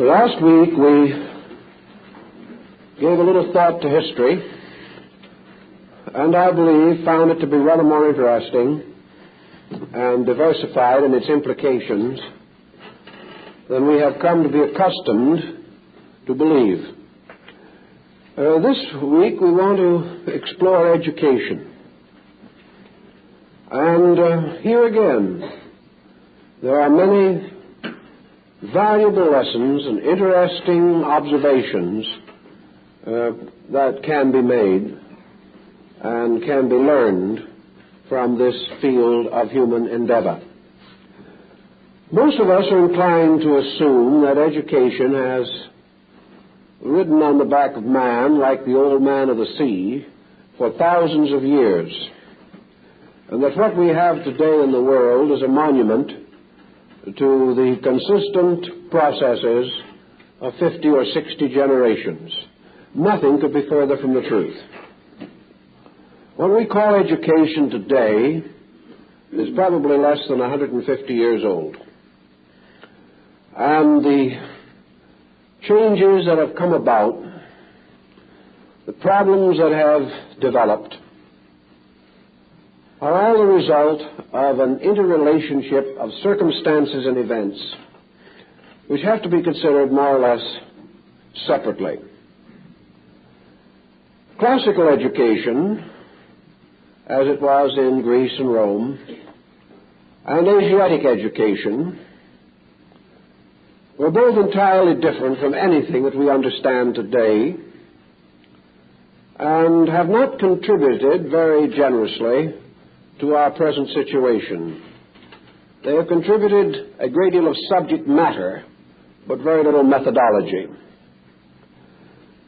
Last week we gave a little thought to history, and I believe found it to be rather more interesting and diversified in its implications than we have come to be accustomed to believe. This week we want to explore education. And here again, there are many valuable lessons and interesting observations that can be made and can be learned from this field of human endeavor. Most of us are inclined to assume that education has ridden on the back of man like the old man of the sea for thousands of years, and that what we have today in the world is a monument to the consistent processes of 50 or 60 generations. Nothing could be further from the truth. What we call education today is probably less than 150 years old. And the changes that have come about, the problems that have developed, are all the result of an interrelationship of circumstances and events which have to be considered more or less separately. Classical education, as it was in Greece and Rome, and Asiatic education were both entirely different from anything that we understand today and have not contributed very generously to our present situation. They have contributed a great deal of subject matter, but very little methodology.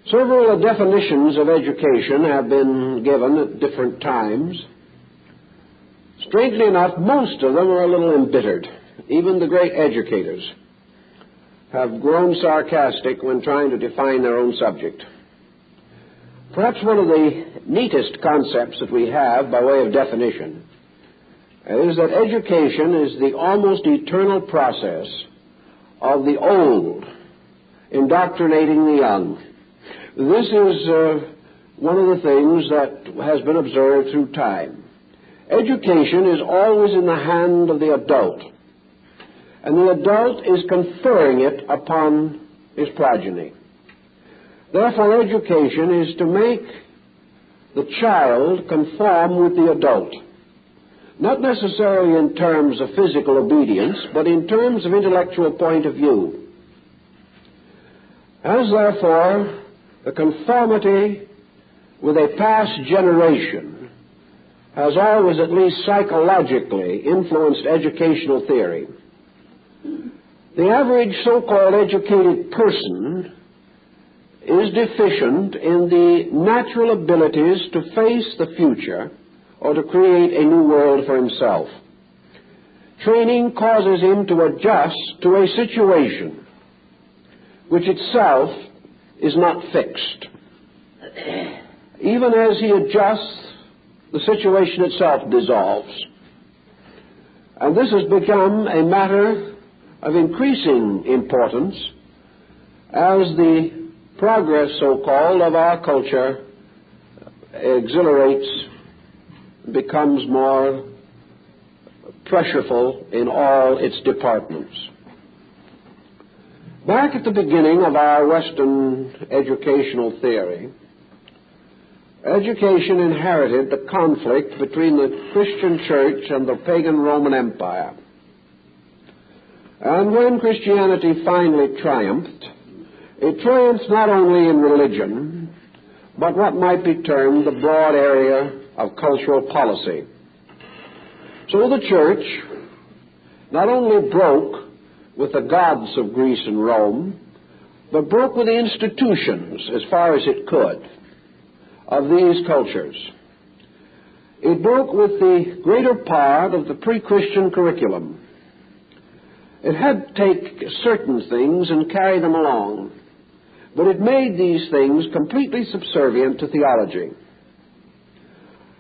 Several definitions of education have been given at different times. Strangely enough, most of them are a little embittered. Even the great educators have grown sarcastic when trying to define their own subject. Perhaps one of the neatest concepts that we have by way of definition is that education is the almost eternal process of the old indoctrinating the young. This is one of the things that has been observed through time. Education is always in the hand of the adult, and the adult is conferring it upon his progeny. Therefore, education is to make the child conform with the adult, not necessarily in terms of physical obedience, but in terms of intellectual point of view. As therefore, the conformity with a past generation has always, at least psychologically, influenced educational theory. The average so-called educated person is deficient in the natural abilities to face the future or to create a new world for himself. Training causes him to adjust to a situation which itself is not fixed. Even as he adjusts, the situation itself dissolves. And this has become a matter of increasing importance as the progress, so-called, of our culture exhilarates, becomes more pressureful in all its departments. Back at the beginning of our Western educational theory, education inherited the conflict between the Christian Church and the pagan Roman Empire. And when Christianity finally triumphed, it triumphed not only in religion, but what might be termed the broad area of cultural policy. So the Church not only broke with the gods of Greece and Rome, but broke with the institutions as far as it could of these cultures. It broke with the greater part of the pre-Christian curriculum. It had to take certain things and carry them along, but it made these things completely subservient to theology.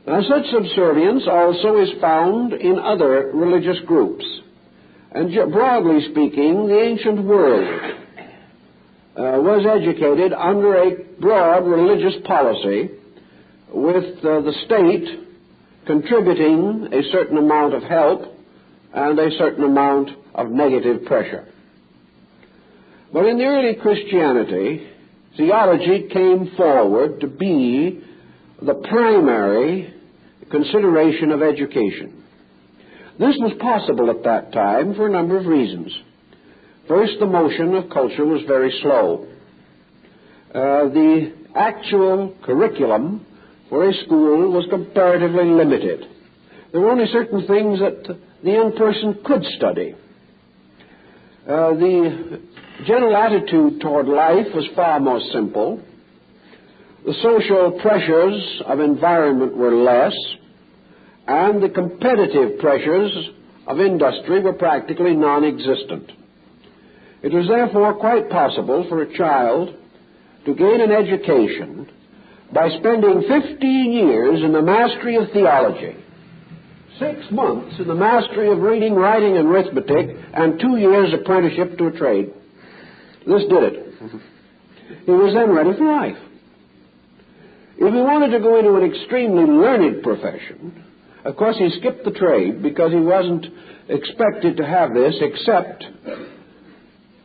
Now, such subservience also is found in other religious groups. And broadly speaking, the ancient world was educated under a broad religious policy, with the state contributing a certain amount of help and a certain amount of negative pressure. But in the early Christianity, theology came forward to be the primary consideration of education. This was possible at that time for a number of reasons. First, the motion of culture was very slow. The actual curriculum for a school was comparatively limited. There were only certain things that the young person could study. The general attitude toward life was far more simple. The social pressures of environment were less, and the competitive pressures of industry were practically non-existent. It was therefore quite possible for a child to gain an education by spending 15 years in the mastery of theology, 6 months in the mastery of reading, writing, and arithmetic, and 2 years apprenticeship to a trade. This did it. He was then ready for life. If he wanted to go into an extremely learned profession, of course he skipped the trade because he wasn't expected to have this, except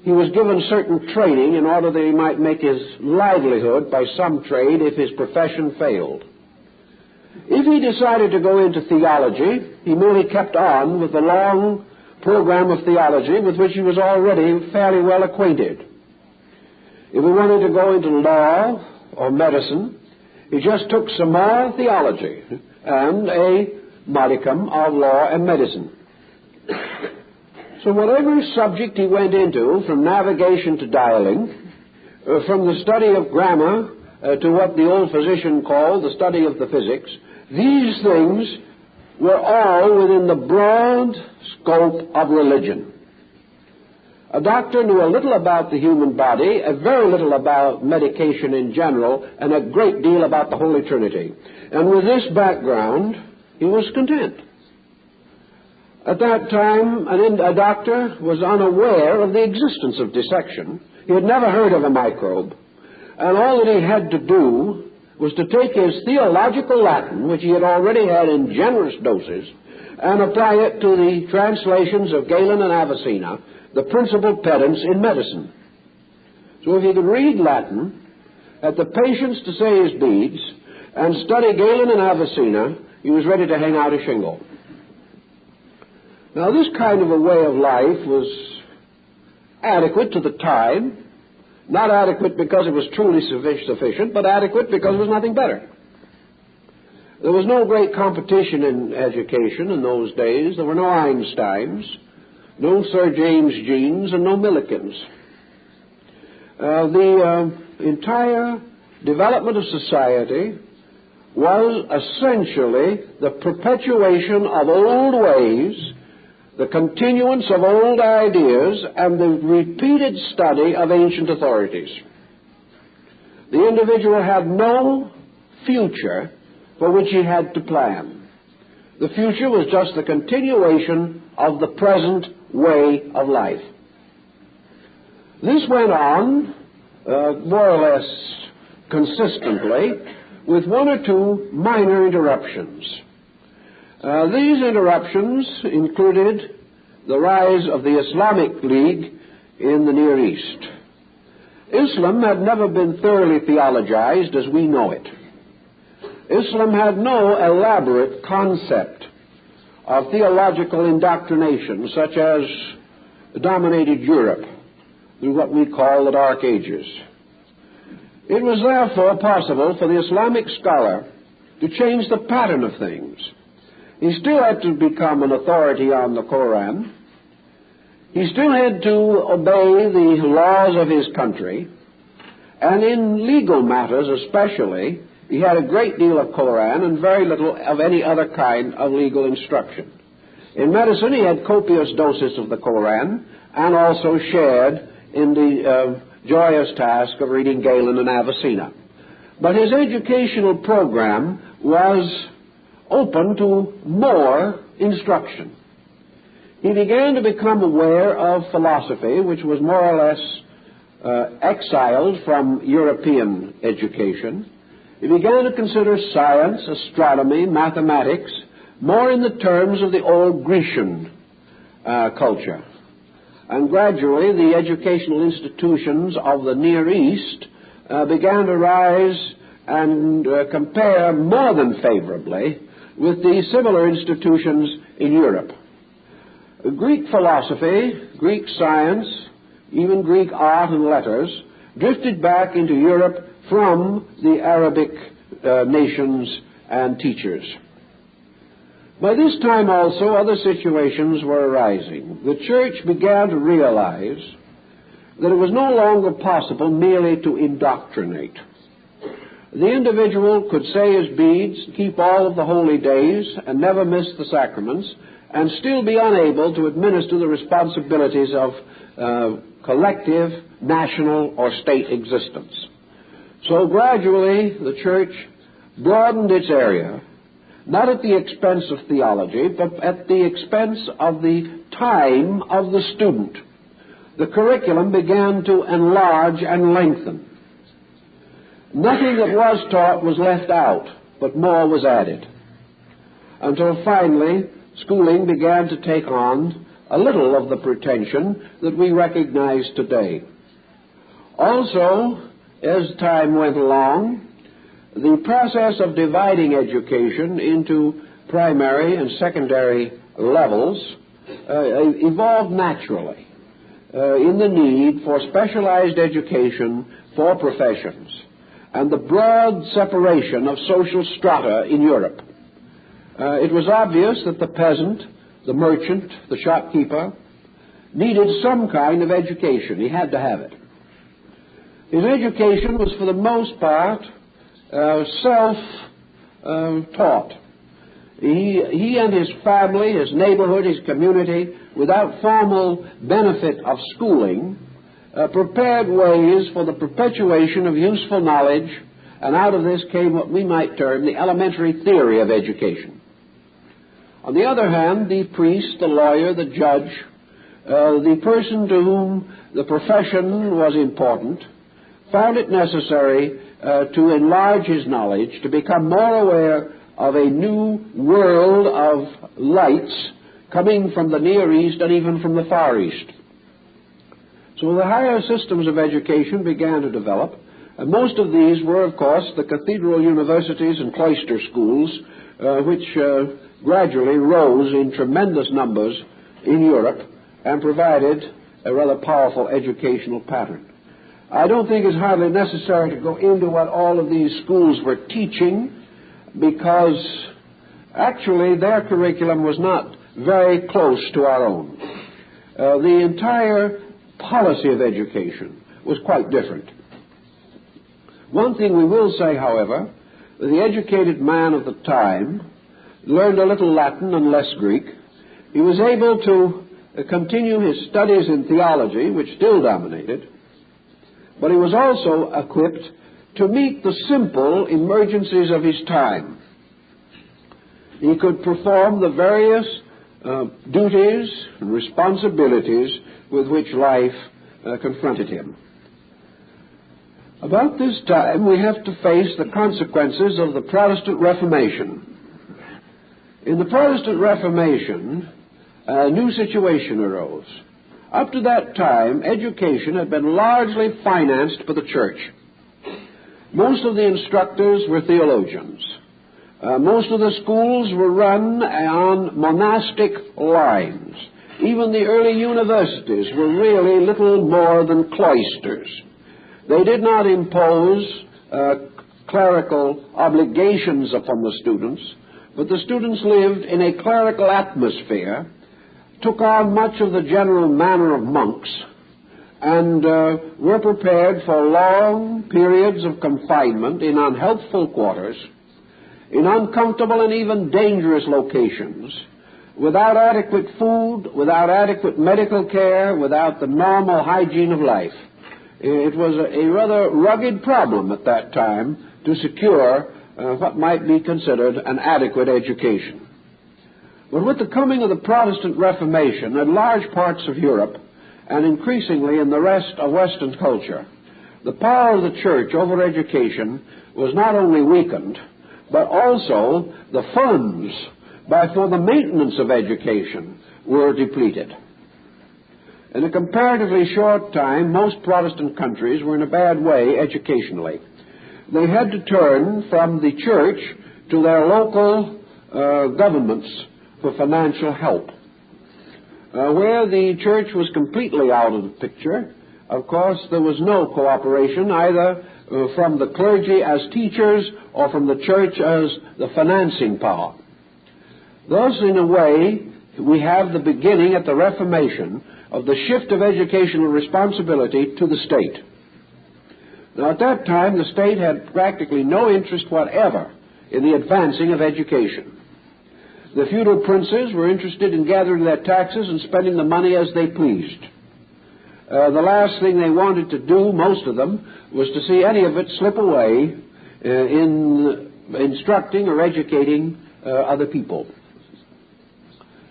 he was given certain training in order that he might make his livelihood by some trade if his profession failed. If he decided to go into theology, he merely kept on with the long program of theology with which he was already fairly well acquainted. If he wanted to go into law or medicine, he just took some more theology and a modicum of law and medicine. So whatever subject he went into, from navigation to dialing, from the study of grammar to what the old physician called the study of the physics, these things were all within the broad scope of religion. A doctor knew a little about the human body, a very little about medication in general, and a great deal about the Holy Trinity. And with this background, he was content. At that time, a doctor was unaware of the existence of dissection. He had never heard of a microbe. And all that he had to do was to take his theological Latin, which he had already had in generous doses, and apply it to the translations of Galen and Avicenna, the principal pedants in medicine. So if he could read Latin, had the patience to say his beads, and study Galen and Avicenna, he was ready to hang out a shingle. Now, this kind of a way of life was adequate to the time, not adequate because it was truly sufficient, but adequate because there was nothing better. There was no great competition in education in those days. There were no Einsteins, no Sir James Jeans, and no Millikins. The entire development of society was essentially the perpetuation of old ways, the continuance of old ideas, and the repeated study of ancient authorities. The individual had no future for which he had to plan. The future was just the continuation of the present way of life. This went on more or less consistently, with one or two minor interruptions. These interruptions included the rise of the Islamic League in the Near East. Islam had never been thoroughly theologized as we know it. Islam had no elaborate concept of theological indoctrination such as dominated Europe through what we call the Dark Ages. It was therefore possible for the Islamic scholar to change the pattern of things. He still had to become an authority on the Koran. He still had to obey the laws of his country. And in legal matters especially, he had a great deal of Koran and very little of any other kind of legal instruction. In medicine, he had copious doses of the Koran and also shared in the joyous task of reading Galen and Avicenna. But his educational program was open to more instruction. He began to become aware of philosophy, which was more or less exiled from European education, he began to consider science, astronomy, mathematics, more in the terms of the old Grecian culture. And gradually the educational institutions of the Near East began to rise and compare more than favorably with the similar institutions in Europe. Greek philosophy, Greek science, even Greek art and letters drifted back into Europe from the Arabic nations and teachers. By this time also other situations were arising. The church began to realize that it was no longer possible merely to indoctrinate. The individual could say his beads, keep all of the holy days, and never miss the sacraments, and still be unable to administer the responsibilities of collective, national, or state existence. So gradually the church broadened its area, not at the expense of theology, but at the expense of the time of the student. The curriculum began to enlarge and lengthen. Nothing that was taught was left out, but more was added, until finally schooling began to take on a little of the pretension that we recognize today. Also, as time went along, the process of dividing education into primary and secondary levels evolved naturally in the need for specialized education for professions and the broad separation of social strata in Europe. It was obvious that the peasant, the merchant, the shopkeeper needed some kind of education. He had to have it. His education was for the most part self-taught. He and his family, his neighborhood, his community, without formal benefit of schooling, prepared ways for the perpetuation of useful knowledge, and out of this came what we might term the elementary theory of education. On the other hand, the priest, the lawyer, the judge, the person to whom the profession was important, found it necessary to enlarge his knowledge, to become more aware of a new world of lights coming from the Near East and even from the Far East. So the higher systems of education began to develop, and most of these were, of course, the cathedral universities and cloister schools, which gradually rose in tremendous numbers in Europe and provided a rather powerful educational pattern. I don't think it's hardly necessary to go into what all of these schools were teaching, because actually their curriculum was not very close to our own. The entire policy of education was quite different. One thing we will say, however, the educated man of the time learned a little Latin and less Greek. He was able to continue his studies in theology, which still dominated, but he was also equipped to meet the simple emergencies of his time. He could perform the various duties and responsibilities with which life confronted him. About this time, we have to face the consequences of the Protestant Reformation. In the Protestant Reformation, a new situation arose. Up to that time, education had been largely financed by the church. Most of the instructors were theologians. Most of the schools were run on monastic lines. Even the early universities were really little more than cloisters. They did not impose clerical obligations upon the students, but the students lived in a clerical atmosphere, took on much of the general manner of monks, and were prepared for long periods of confinement in unhealthful quarters, in uncomfortable and even dangerous locations, without adequate food, without adequate medical care, without the normal hygiene of life. It was a rather rugged problem at that time to secure what might be considered an adequate education. But with the coming of the Protestant Reformation in large parts of Europe, and increasingly in the rest of Western culture, the power of the church over education was not only weakened, but also the funds for the maintenance of education were depleted. In a comparatively short time, most Protestant countries were in a bad way educationally. They had to turn from the church to their local governments for financial help. Where the church was completely out of the picture, of course, there was no cooperation either from the clergy as teachers or from the church as the financing power. Thus, in a way, we have the beginning at the Reformation of the shift of educational responsibility to the state. Now, at that time, the state had practically no interest whatever in the advancing of education. The feudal princes were interested in gathering their taxes and spending the money as they pleased. The last thing they wanted to do, most of them, was to see any of it slip away in instructing or educating other people.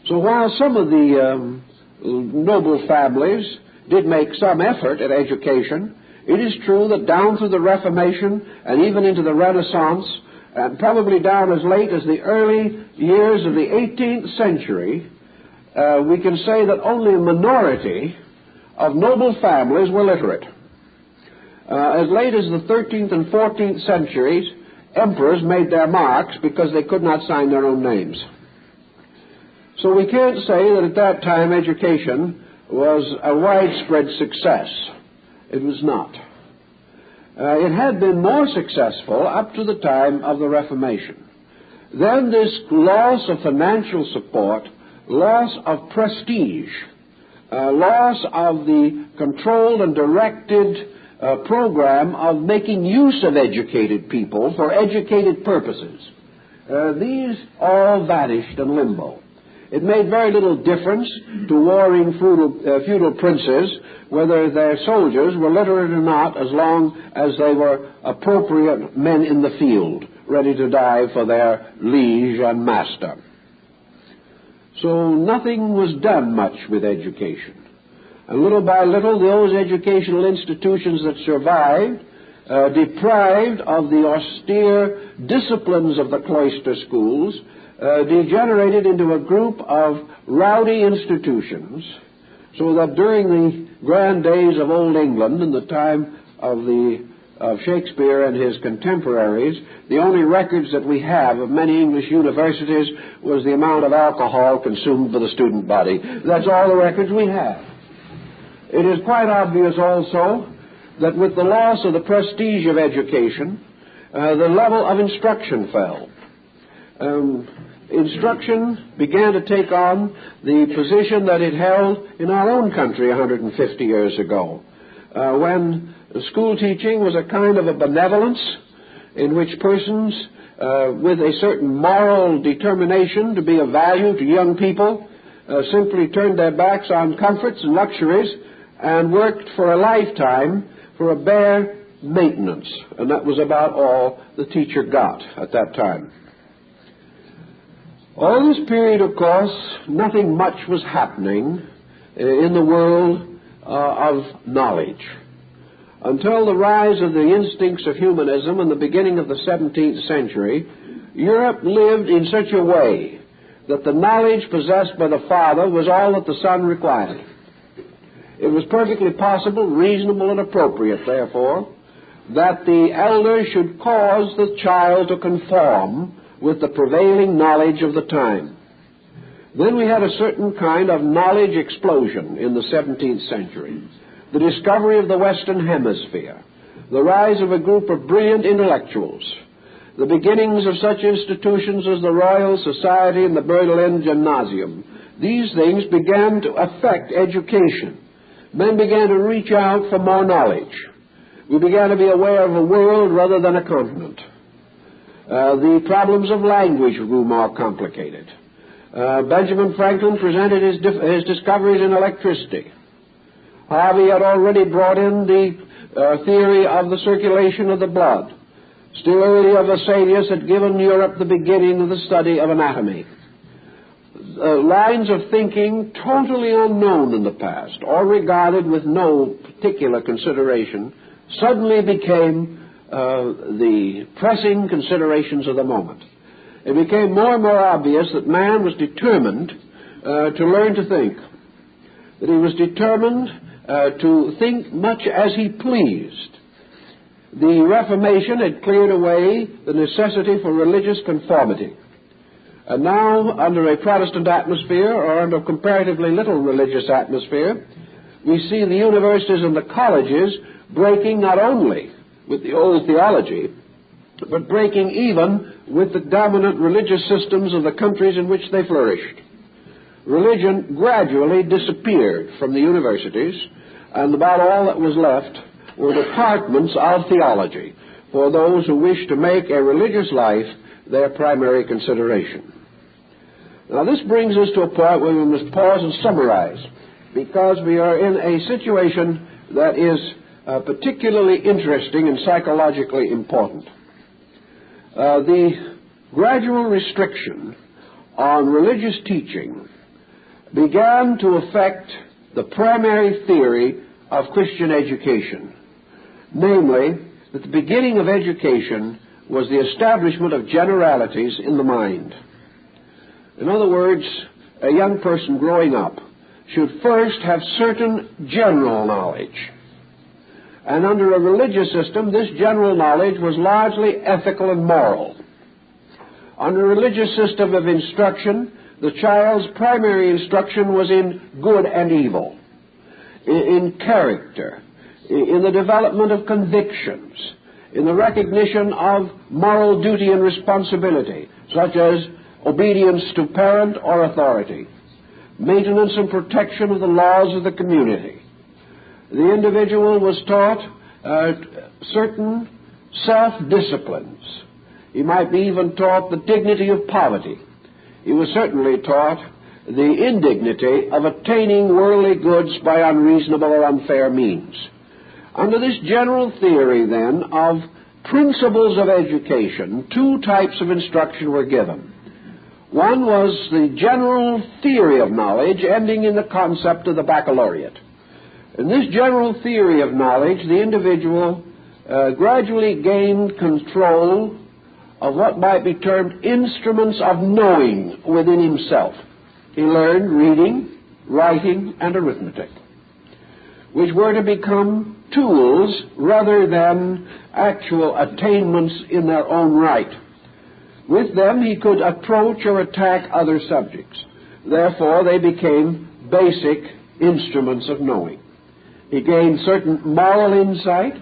So while some of the noble families did make some effort at education, it is true that down through the Reformation and even into the Renaissance, and probably down as late as the early years of the 18th century, we can say that only a minority of noble families were literate. As late as the 13th and 14th centuries, emperors made their marks because they could not sign their own names. So we can't say that at that time education was a widespread success. It was not. It had been more successful up to the time of the Reformation. Then this loss of financial support, loss of prestige, loss of the controlled and directed program of making use of educated people for educated purposes, these all vanished in limbo. It made very little difference to warring feudal princes whether their soldiers were literate or not, as long as they were appropriate men in the field, ready to die for their liege and master. So nothing was done much with education. And little by little, those educational institutions that survived, deprived of the austere disciplines of the cloister schools, degenerated into a group of rowdy institutions, so that during the grand days of Old England and the time of Shakespeare and his contemporaries, the only records that we have of many English universities was the amount of alcohol consumed by the student body. That's all the records we have. It is quite obvious also that with the loss of the prestige of education, the level of instruction fell. Instruction began to take on the position that it held in our own country 150 years ago, when school teaching was a kind of a benevolence in which persons with a certain moral determination to be of value to young people simply turned their backs on comforts and luxuries and worked for a lifetime for a bare maintenance, and that was about all the teacher got at that time. All this period, of course, nothing much was happening in the world of knowledge. Until the rise of the instincts of humanism and the beginning of the 17th century, Europe lived in such a way that the knowledge possessed by the father was all that the son required. It was perfectly possible, reasonable, and appropriate, therefore, that the elder should cause the child to conform with the prevailing knowledge of the time. Then we had a certain kind of knowledge explosion in the 17th century, the discovery of the Western Hemisphere, the rise of a group of brilliant intellectuals, the beginnings of such institutions as the Royal Society and the Berlin Gymnasium. These things began to affect education. Men began to reach out for more knowledge. We began to be aware of a world rather than a continent. The problems of language grew more complicated. Benjamin Franklin presented his discoveries in electricity. Harvey had already brought in the theory of the circulation of the blood. Still earlier, Vesalius had given Europe the beginning of the study of anatomy. lines of thinking totally unknown in the past or regarded with no particular consideration suddenly became the pressing considerations of the moment. It became more and more obvious that man was determined to learn to think, that he was determined to think much as he pleased. The Reformation had cleared away the necessity for religious conformity. And now, under a Protestant atmosphere, or under comparatively little religious atmosphere, we see the universities and the colleges breaking not only with the old theology, but breaking even with the dominant religious systems of the countries in which they flourished. Religion gradually disappeared from the universities, and about all that was left were departments of theology for those who wished to make a religious life their primary consideration. Now, this brings us to a point where we must pause and summarize, because we are in a situation that is particularly interesting and psychologically important. The gradual restriction on religious teaching began to affect the primary theory of Christian education, namely, that the beginning of education was the establishment of generalities in the mind. In other words, a young person growing up should first have certain general knowledge. And under a religious system, this general knowledge was largely ethical and moral. Under a religious system of instruction, the child's primary instruction was in good and evil, in character, in the development of convictions, in the recognition of moral duty and responsibility, such as obedience to parent or authority, maintenance and protection of the laws of the community. The individual was taught certain self-disciplines. He might be even taught the dignity of poverty. He was certainly taught the indignity of attaining worldly goods by unreasonable or unfair means. Under this general theory, then, of principles of education, two types of instruction were given. One was the general theory of knowledge, ending in the concept of the baccalaureate. In this general theory of knowledge, the individual gradually gained control of what might be termed instruments of knowing within himself. He learned reading, writing, and arithmetic, which were to become tools rather than actual attainments in their own right. With them, he could approach or attack other subjects. Therefore, they became basic instruments of knowing. He gained certain moral insight,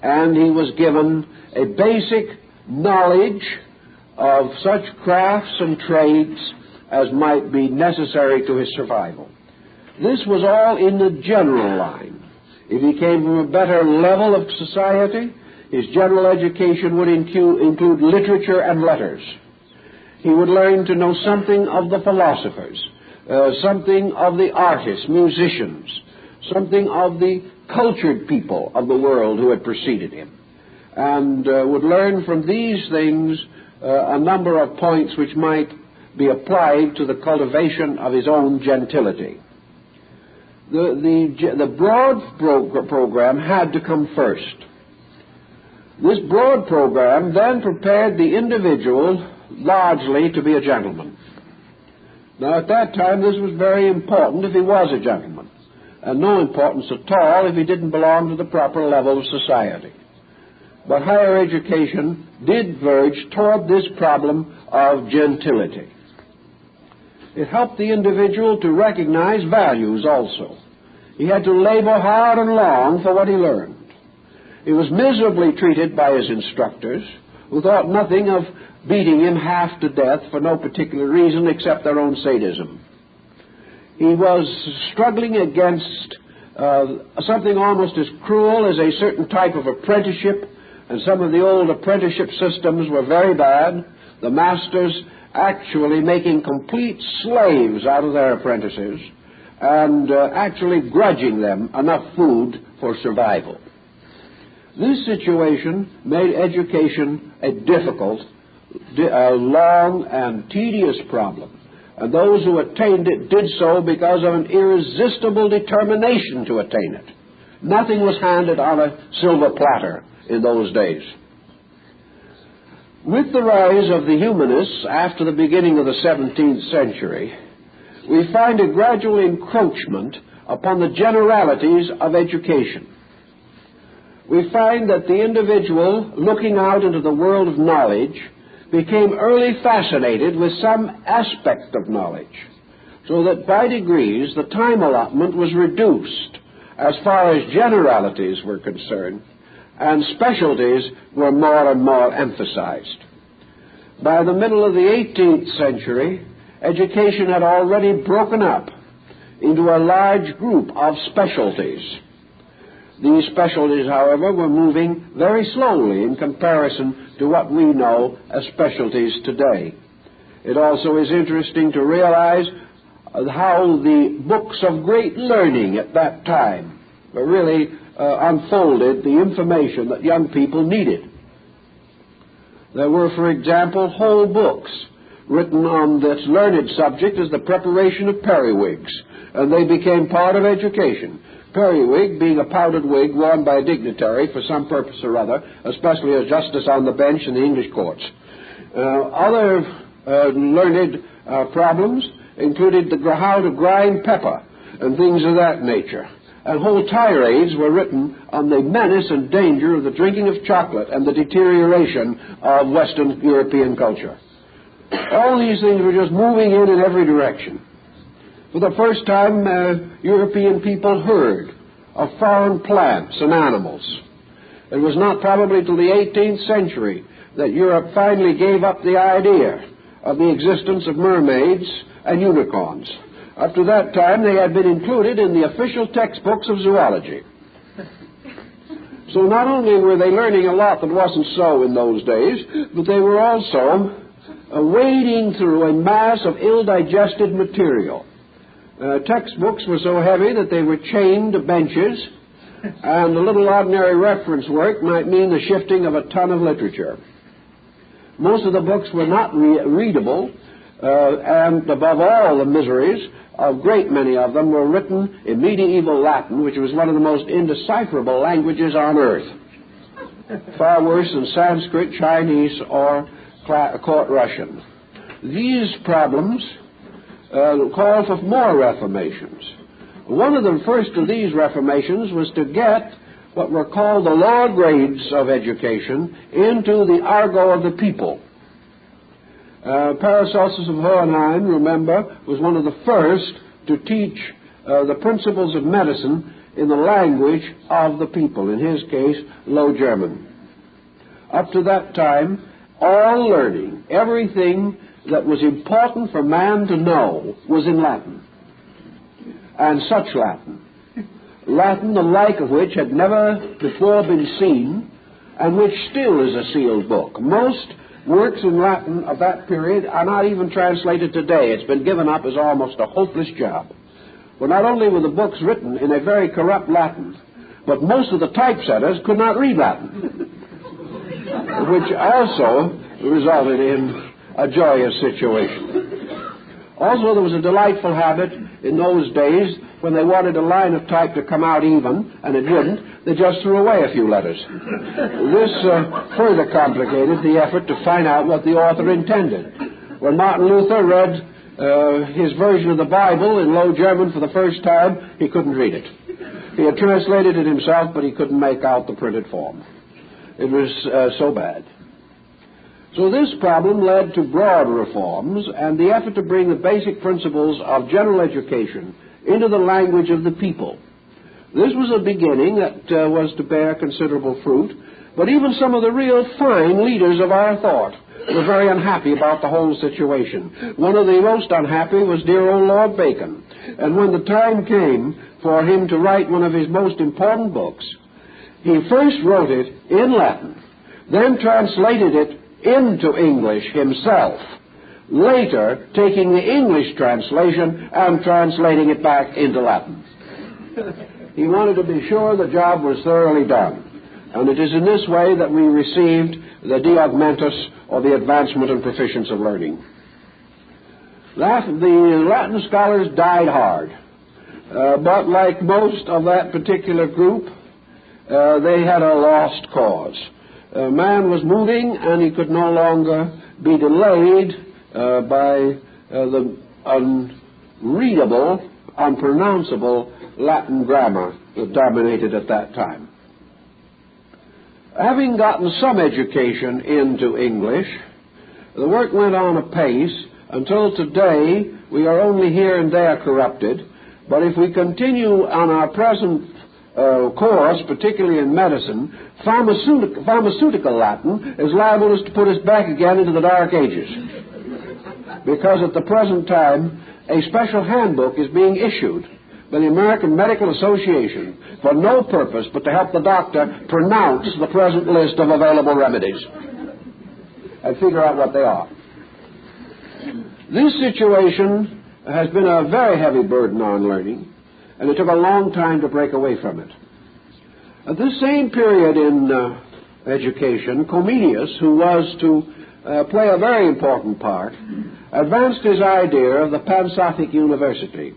and he was given a basic knowledge of such crafts and trades as might be necessary to his survival. This was all in the general line. If he came from a better level of society, his general education would include literature and letters. He would learn to know something of the philosophers, something of the artists, musicians, something of the cultured people of the world who had preceded him, and would learn from these things a number of points which might be applied to the cultivation of his own gentility. The broad program had to come first. This broad program then prepared the individual largely to be a gentleman. Now, at that time, this was very important if he was a gentleman, and no importance at all if he didn't belong to the proper level of society. But higher education did verge toward this problem of gentility. It helped the individual to recognize values also. He had to labor hard and long for what he learned. He was miserably treated by his instructors, who thought nothing of beating him half to death for no particular reason except their own sadism. He was struggling against something almost as cruel as a certain type of apprenticeship, and some of the old apprenticeship systems were very bad, the masters actually making complete slaves out of their apprentices and actually grudging them enough food for survival. This situation made education a difficult, long, and tedious problem, and those who attained it did so because of an irresistible determination to attain it. Nothing was handed on a silver platter in those days. With the rise of the humanists after the beginning of the 17th century, we find a gradual encroachment upon the generalities of education. We find that the individual looking out into the world of knowledge became early fascinated with some aspect of knowledge, so that by degrees the time allotment was reduced as far as generalities were concerned, and specialties were more and more emphasized. By the middle of the 18th century, education had already broken up into a large group of specialties. These specialties, however, were moving very slowly in comparison to what we know as specialties today. It also is interesting to realize how the books of great learning at that time really unfolded the information that young people needed. There were, for example, whole books written on this learned subject as the preparation of periwigs, and they became part of education. Periwig being a powdered wig worn by a dignitary for some purpose or other, especially a justice on the bench in the English courts. Other learned problems included how to grind pepper and things of that nature. And whole tirades were written on the menace and danger of the drinking of chocolate and the deterioration of Western European culture. All these things were just moving in every direction. For the first time, European people heard of foreign plants and animals. It was not probably till the 18th century that Europe finally gave up the idea of the existence of mermaids and unicorns. Up to that time, they had been included in the official textbooks of zoology. So not only were they learning a lot that wasn't so in those days, but they were also wading through a mass of ill-digested material. Textbooks were so heavy that they were chained to benches, and a little ordinary reference work might mean the shifting of a ton of literature. Most of the books were not readable, and above all the miseries, a great many of them were written in medieval Latin, which was one of the most indecipherable languages on earth, far worse than Sanskrit, Chinese, or Court Russian. These problems call for more reformations. One of the first of these reformations was to get what were called the lower grades of education into the argot of the people. Paracelsus of Hohenheim, remember, was one of the first to teach the principles of medicine in the language of the people, in his case, Low German. Up to that time, all learning, everything that was important for man to know, was in Latin. And such Latin. Latin, the like of which had never before been seen, and which still is a sealed book. Most works in Latin of that period are not even translated today. It's been given up as almost a hopeless job. Well, not only were the books written in a very corrupt Latin, but most of the typesetters could not read Latin, which also resulted in a joyous situation. Also, there was a delightful habit in those days when they wanted a line of type to come out even, and it wouldn't, they just threw away a few letters. This further complicated the effort to find out what the author intended. When Martin Luther read his version of the Bible in Low German for the first time, he couldn't read it. He had translated it himself, but he couldn't make out the printed form. It was so bad. So this problem led to broad reforms and the effort to bring the basic principles of general education into the language of the people. This was a beginning that was to bear considerable fruit, but even some of the real fine leaders of our thought were very unhappy about the whole situation. One of the most unhappy was dear old Lord Bacon, and when the time came for him to write one of his most important books, he first wrote it in Latin, then translated it into English himself, later taking the English translation and translating it back into Latin. He wanted to be sure the job was thoroughly done, and it is in this way that we received the De Augmentis, or the Advancement and Proficience of Learning. The Latin scholars died hard, but like most of that particular group, they had a lost cause. Man was moving, and he could no longer be delayed by the unreadable, unpronounceable Latin grammar that dominated at that time. Having gotten some education into English, the work went on apace until today. We are only here and there corrupted, but if we continue on our present course, particularly in medicine, pharmaceutical Latin is liable to put us back again into the Dark Ages. Because at the present time, a special handbook is being issued by the American Medical Association for no purpose but to help the doctor pronounce the present list of available remedies and figure out what they are. This situation has been a very heavy burden on learning, and it took a long time to break away from it. At this same period in education, Comenius, who was to play a very important part, advanced his idea of the Pansophic University.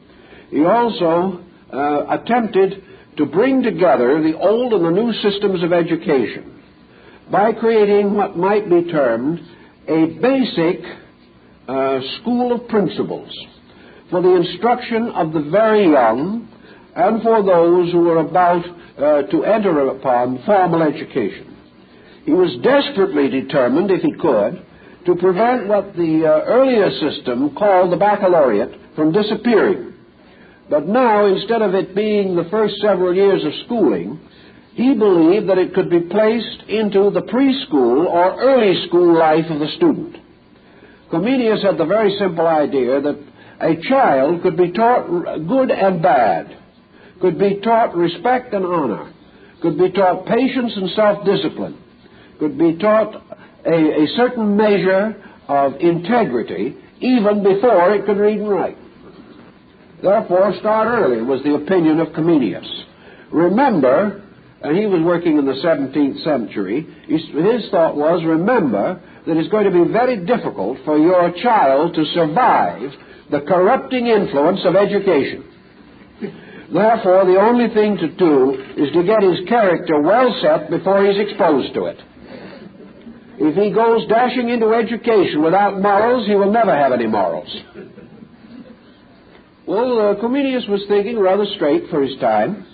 He also attempted to bring together the old and the new systems of education by creating what might be termed a basic school of principles for the instruction of the very young and for those who were about to enter upon formal education. He was desperately determined, if he could, to prevent what the earlier system called the baccalaureate from disappearing. But now, instead of it being the first several years of schooling, he believed that it could be placed into the preschool or early school life of the student. Comenius had the very simple idea that a child could be taught good and bad, could be taught respect and honor, could be taught patience and self-discipline, could be taught a certain measure of integrity even before it could read and write. Therefore, start early was the opinion of Comenius. Remember, and he was working in the 17th century, his thought was, remember that it's going to be very difficult for your child to survive the corrupting influence of education. Therefore, the only thing to do is to get his character well set before he's exposed to it. If he goes dashing into education without morals, he will never have any morals. Well, Comenius was thinking rather straight for his time,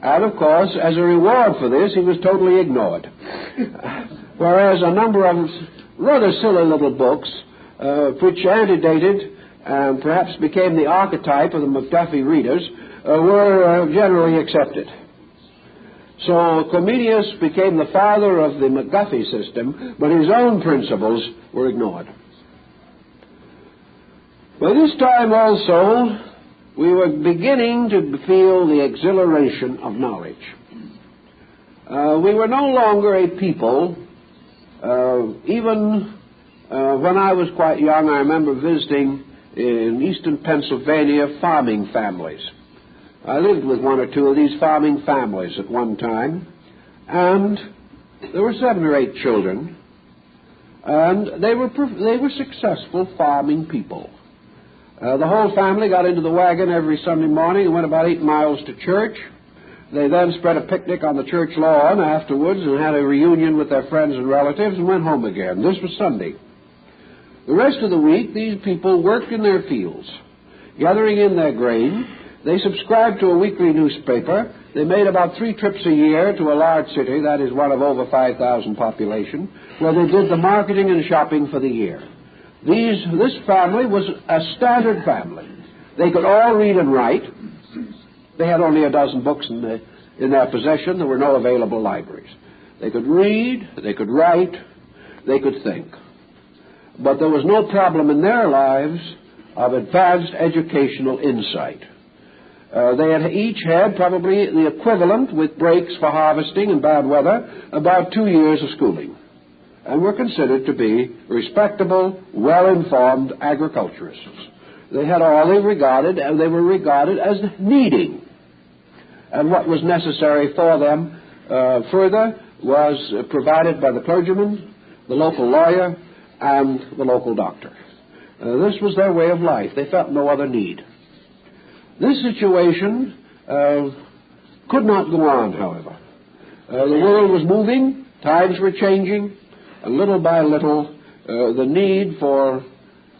and of course, as a reward for this, he was totally ignored. Whereas a number of rather silly little books, which antedated and perhaps became the archetype of the McDuffie readers, were generally accepted. So Comenius became the father of the McGuffey system, but his own principles were ignored. By this time also, we were beginning to feel the exhilaration of knowledge. We were no longer a people, even when I was quite young, I remember visiting in eastern Pennsylvania farming families. I lived with one or two of these farming families at one time, and there were 7 or 8 children, and they were successful farming people. The whole family got into the wagon every Sunday morning and went about 8 miles to church. They then spread a picnic on the church lawn afterwards and had a reunion with their friends and relatives and went home again. This was Sunday. The rest of the week, these people worked in their fields, gathering in their grain. They subscribed to a weekly newspaper. They made about 3 trips a year to a large city, that is one of over 5,000 population, where they did the marketing and shopping for the year. This family was a standard family. They could all read and write. They had only a dozen books in their possession. There were no available libraries. They could read, they could write, they could think. But there was no problem in their lives of advanced educational insight. They had each had probably the equivalent, with breaks for harvesting and bad weather, about 2 years of schooling, and were considered to be respectable, well-informed agriculturists. They had all they regarded, and they were regarded as needing. And what was necessary for them further was provided by the clergyman, the local lawyer, and the local doctor. This was their way of life. They felt no other need. This situation could not go on, however. The world was moving, times were changing, and little by little the need for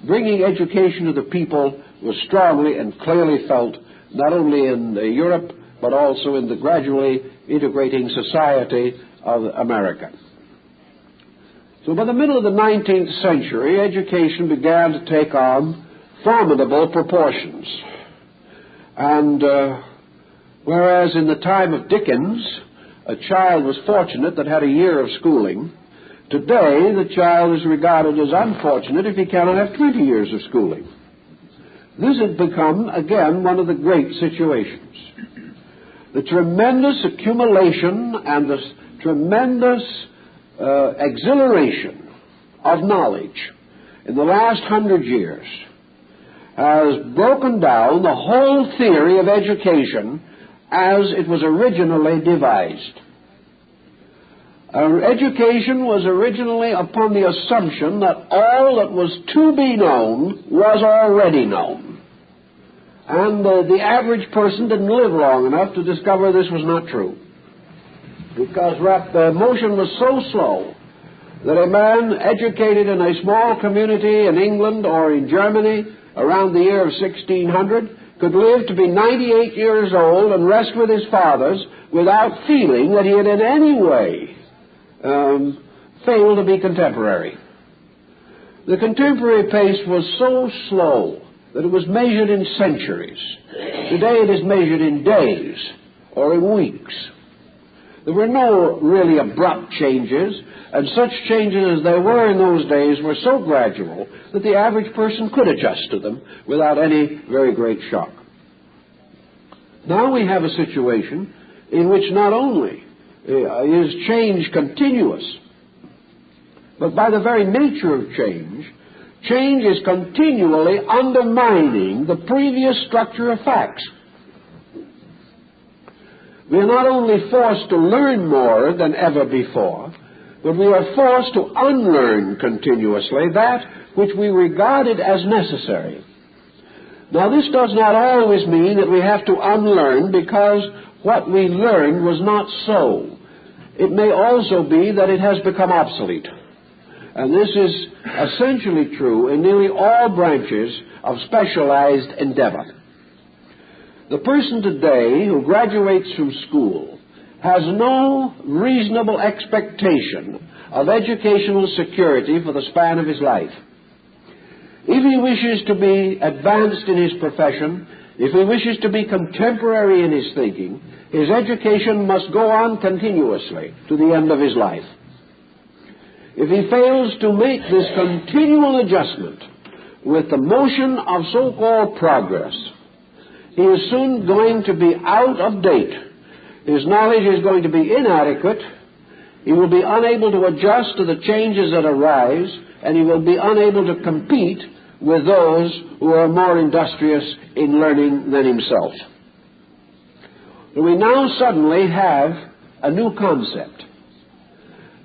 bringing education to the people was strongly and clearly felt, not only in Europe, but also in the gradually integrating society of America. So by the middle of the 19th century, education began to take on formidable proportions. And whereas in the time of Dickens, a child was fortunate that had a year of schooling, today the child is regarded as unfortunate if he cannot have 20 years of schooling. This has become, again, one of the great situations. The tremendous accumulation and the tremendous exhilaration of knowledge in the last 100 years has broken down the whole theory of education as it was originally devised. Education was originally upon the assumption that all that was to be known was already known. And the average person didn't live long enough to discover this was not true. Because the motion was so slow that a man educated in a small community in England or in Germany around the year of 1600 could live to be 98 years old and rest with his fathers without feeling that he had in any way failed to be contemporary. The contemporary pace was so slow that it was measured in centuries. Today it is measured in days or in weeks. There were no really abrupt changes, and such changes as there were in those days were so gradual that the average person could adjust to them without any very great shock. Now we have a situation in which not only is change continuous, but by the very nature of change, change is continually undermining the previous structure of facts. We are not only forced to learn more than ever before, but we are forced to unlearn continuously that which we regarded as necessary. Now, this does not always mean that we have to unlearn because what we learned was not so. It may also be that it has become obsolete. And this is essentially true in nearly all branches of specialized endeavor. The person today who graduates from school has no reasonable expectation of educational security for the span of his life. If he wishes to be advanced in his profession, if he wishes to be contemporary in his thinking, his education must go on continuously to the end of his life. If he fails to make this continual adjustment with the motion of so-called progress, he is soon going to be out of date. His knowledge is going to be inadequate. He will be unable to adjust to the changes that arise, and he will be unable to compete with those who are more industrious in learning than himself. We now suddenly have a new concept.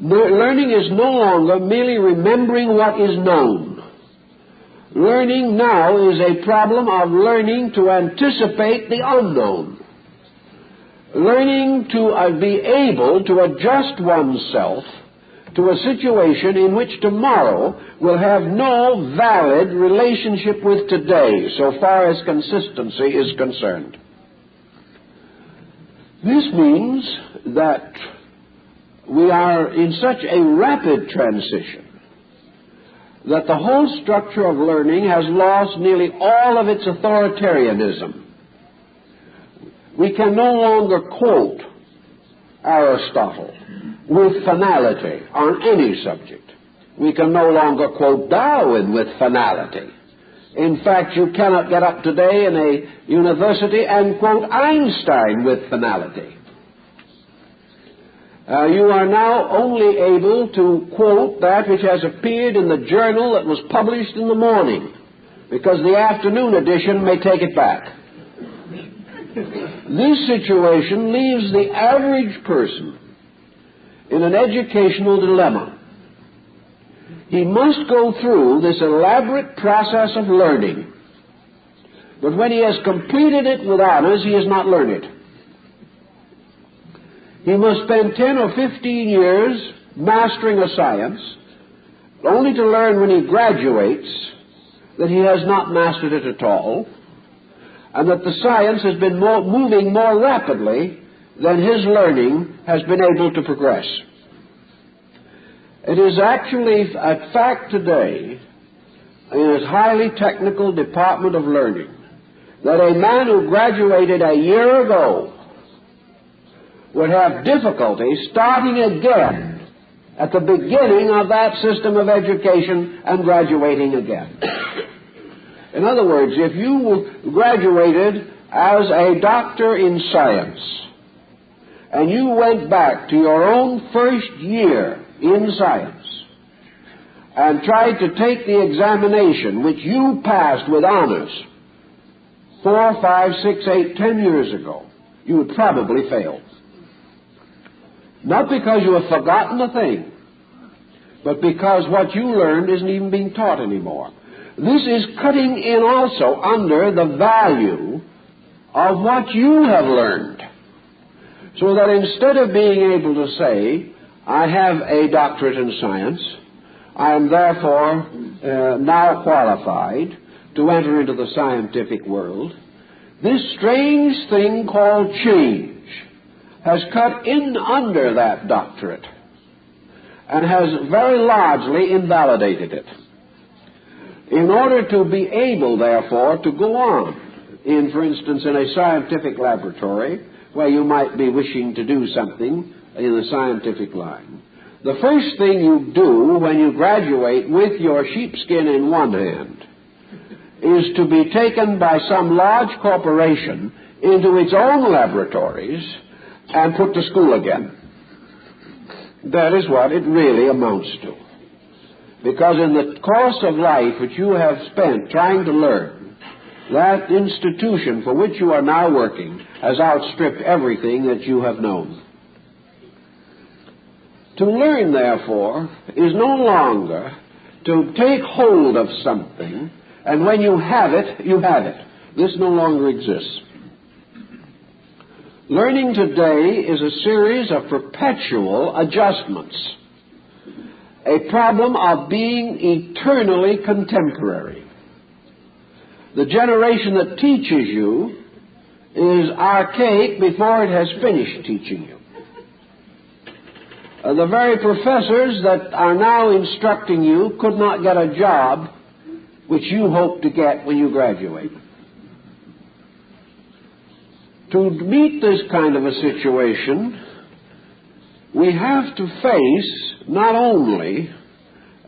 Learning is no longer merely remembering what is known. Learning now is a problem of learning to anticipate the unknown. Learning to be able to adjust oneself to a situation in which tomorrow will have no valid relationship with today, so far as consistency is concerned. This means that we are in such a rapid transition that the whole structure of learning has lost nearly all of its authoritarianism. We can no longer quote Aristotle with finality on any subject. We can no longer quote Darwin with finality. In fact, you cannot get up today in a university and quote Einstein with finality. You are now only able to quote that which has appeared in the journal that was published in the morning, because the afternoon edition may take it back. This situation leaves the average person in an educational dilemma. He must go through this elaborate process of learning. But when he has completed it with honors, he has not learned it. He must spend 10 or 15 years mastering a science, only to learn when he graduates that he has not mastered it at all, and that the science has been moving more rapidly than his learning has been able to progress. It is actually a fact today in this highly technical department of learning that a man who graduated a year ago would have difficulty starting again at the beginning of that system of education and graduating again. In other words, if you graduated as a doctor in science and you went back to your own first year in science and tried to take the examination which you passed with honors 4, 5, 6, 8, 10 years ago, you would probably fail. Not because you have forgotten a thing, but because what you learned isn't even being taught anymore. This is cutting in also under the value of what you have learned. So that instead of being able to say, I have a doctorate in science, I am therefore now qualified to enter into the scientific world, this strange thing called change has cut in under that doctorate and has very largely invalidated it. In order to be able, therefore, to go on, for instance, in a scientific laboratory where you might be wishing to do something in the scientific line, the first thing you do when you graduate with your sheepskin in one hand is to be taken by some large corporation into its own laboratories and put to school again. That is what it really amounts to. Because in the course of life which you have spent trying to learn, that institution for which you are now working has outstripped everything that you have known. To learn, therefore, is no longer to take hold of something, and when you have it, you have it. This no longer exists. Learning today is a series of perpetual adjustments, a problem of being eternally contemporary. The generation that teaches you is archaic before it has finished teaching you. The very professors that are now instructing you could not get a job which you hope to get when you graduate. To meet this kind of a situation, we have to face not only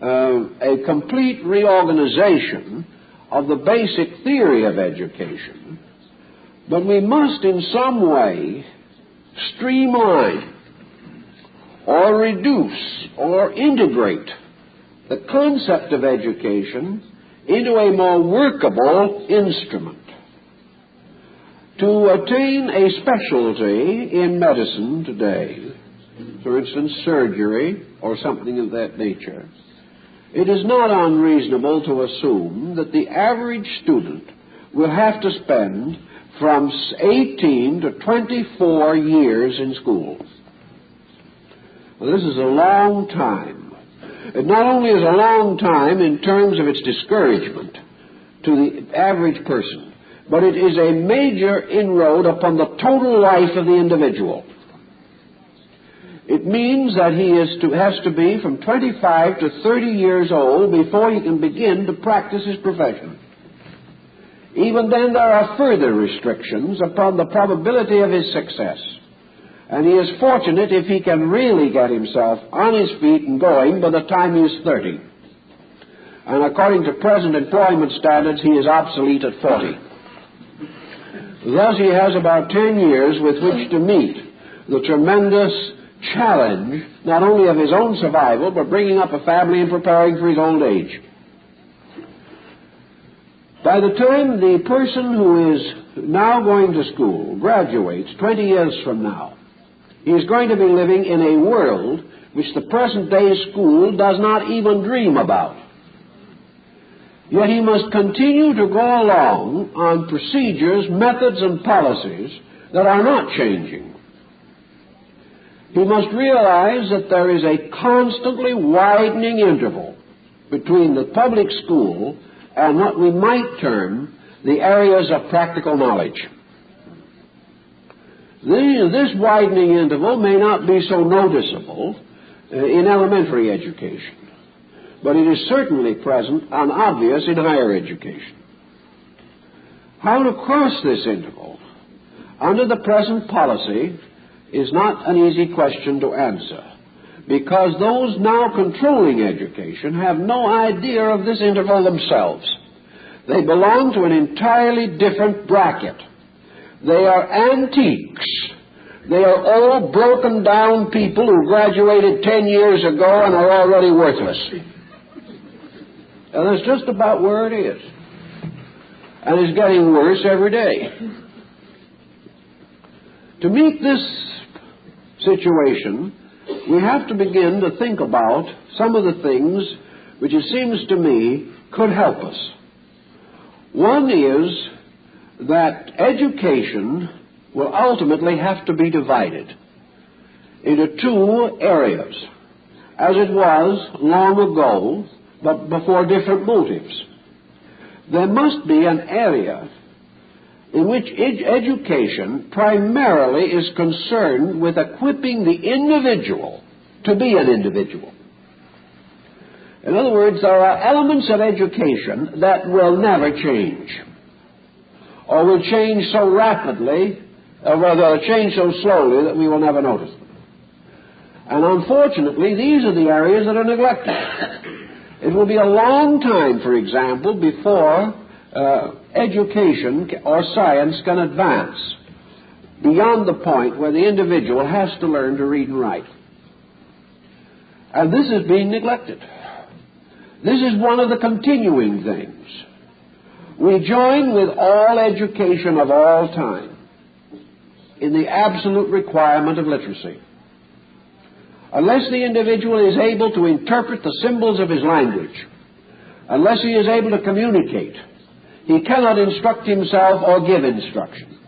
a complete reorganization of the basic theory of education, but we must in some way streamline or reduce or integrate the concept of education into a more workable instrument. To attain a specialty in medicine today, for instance, surgery or something of that nature, it is not unreasonable to assume that the average student will have to spend from 18 to 24 years in school. Well, this is a long time. It not only is a long time in terms of its discouragement to the average person, but it is a major inroad upon the total life of the individual. It means that he has to be from 25 to 30 years old before he can begin to practice his profession. Even then, there are further restrictions upon the probability of his success. And he is fortunate if he can really get himself on his feet and going by the time he is 30. And according to present employment standards, he is obsolete at 40. Thus, he has about 10 years with which to meet the tremendous challenge, not only of his own survival, but bringing up a family and preparing for his old age. By the time the person who is now going to school graduates 20 years from now, he is going to be living in a world which the present-day school does not even dream about. Yet he must continue to go along on procedures, methods, and policies that are not changing. He must realize that there is a constantly widening interval between the public school and what we might term the areas of practical knowledge. This widening interval may not be so noticeable in elementary education, but it is certainly present and obvious in higher education. How to cross this interval under the present policy is not an easy question to answer, because those now controlling education have no idea of this interval themselves. They belong to an entirely different bracket. They are antiques. They are all broken down people who graduated 10 years ago and are already worthless. And that's just about where it is. And it's getting worse every day. To meet this situation, we have to begin to think about some of the things which it seems to me could help us. One is that education will ultimately have to be divided into two areas, as it was long ago, but before different motives. There must be an area in which education primarily is concerned with equipping the individual to be an individual. In other words, there are elements of education that will never change, or will change so rapidly, or rather change so slowly that we will never notice them. And unfortunately, these are the areas that are neglected. It will be a long time, for example, before education or science can advance beyond the point where the individual has to learn to read and write. And this is being neglected. This is one of the continuing things. We join with all education of all time in the absolute requirement of literacy. Unless the individual is able to interpret the symbols of his language, unless he is able to communicate, he cannot instruct himself or give instruction.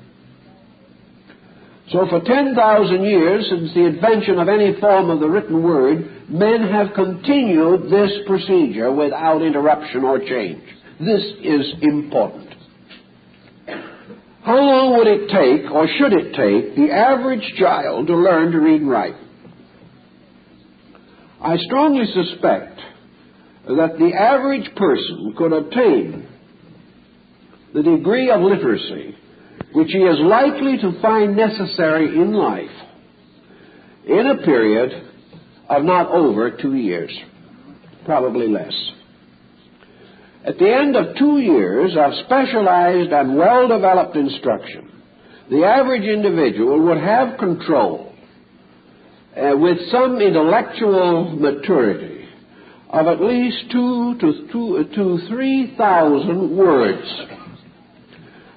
So for 10,000 years, since the invention of any form of the written word, men have continued this procedure without interruption or change. This is important. How long would it take, or should it take, the average child to learn to read and write? I strongly suspect that the average person could obtain the degree of literacy which he is likely to find necessary in life in a period of not over 2 years, probably less. At the end of 2 years of specialized and well-developed instruction, the average individual would have control with some intellectual maturity of at least 2,000 to 3,000 words.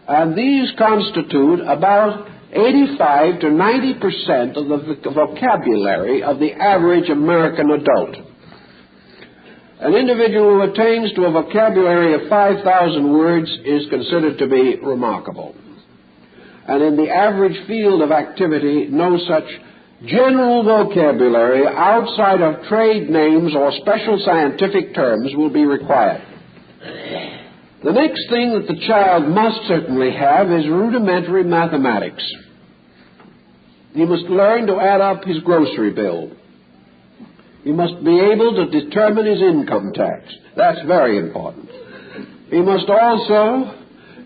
And these constitute about 85 to 90% of the vocabulary of the average American adult. An individual who attains to a vocabulary of 5,000 words is considered to be remarkable. And in the average field of activity, no such general vocabulary outside of trade names or special scientific terms will be required. The next thing that the child must certainly have is rudimentary mathematics. He must learn to add up his grocery bill. He must be able to determine his income tax. That's very important. He must also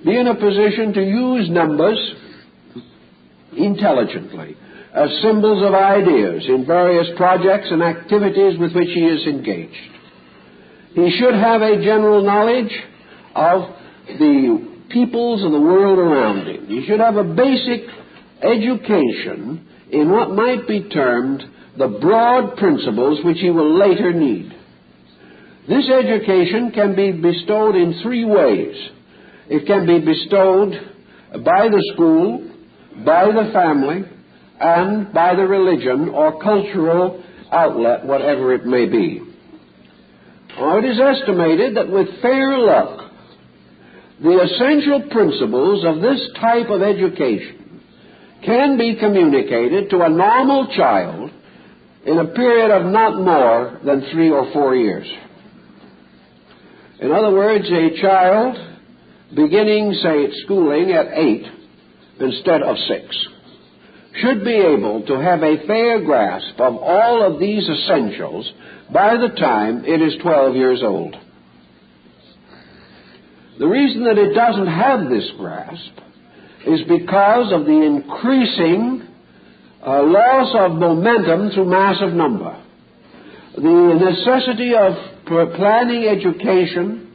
be in a position to use numbers intelligently as symbols of ideas in various projects and activities with which he is engaged. He should have a general knowledge of the peoples of the world around him. He should have a basic education in what might be termed the broad principles which he will later need. This education can be bestowed in 3 ways. It can be bestowed by the school, by the family, and by the religion or cultural outlet, whatever it may be. It is estimated that with fair luck, the essential principles of this type of education can be communicated to a normal child in a period of not more than 3 or 4 years. In other words, a child beginning, say, schooling at 8 instead of 6 should be able to have a fair grasp of all of these essentials by the time it is 12 years old. The reason that it doesn't have this grasp is because of the increasing loss of momentum through massive number. The necessity of planning education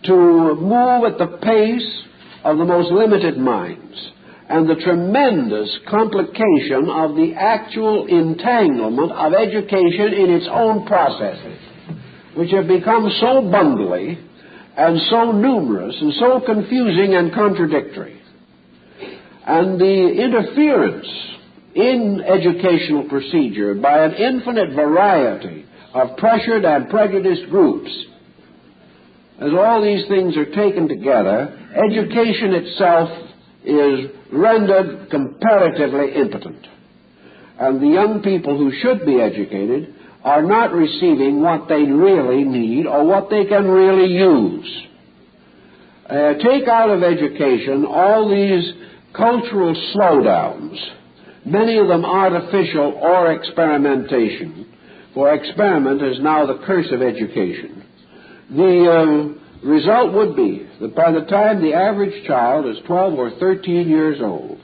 to move at the pace of the most limited minds, and the tremendous complication of the actual entanglement of education in its own processes, which have become so bundly and so numerous and so confusing and contradictory. And the interference in educational procedure by an infinite variety of pressured and prejudiced groups, as all these things are taken together, education itself is rendered comparatively impotent. And the young people who should be educated are not receiving what they really need or what they can really use. Take out of education all these cultural slowdowns, many of them artificial or experimentation, for experiment is now the curse of education. The result would be that by the time the average child is 12 or 13 years old,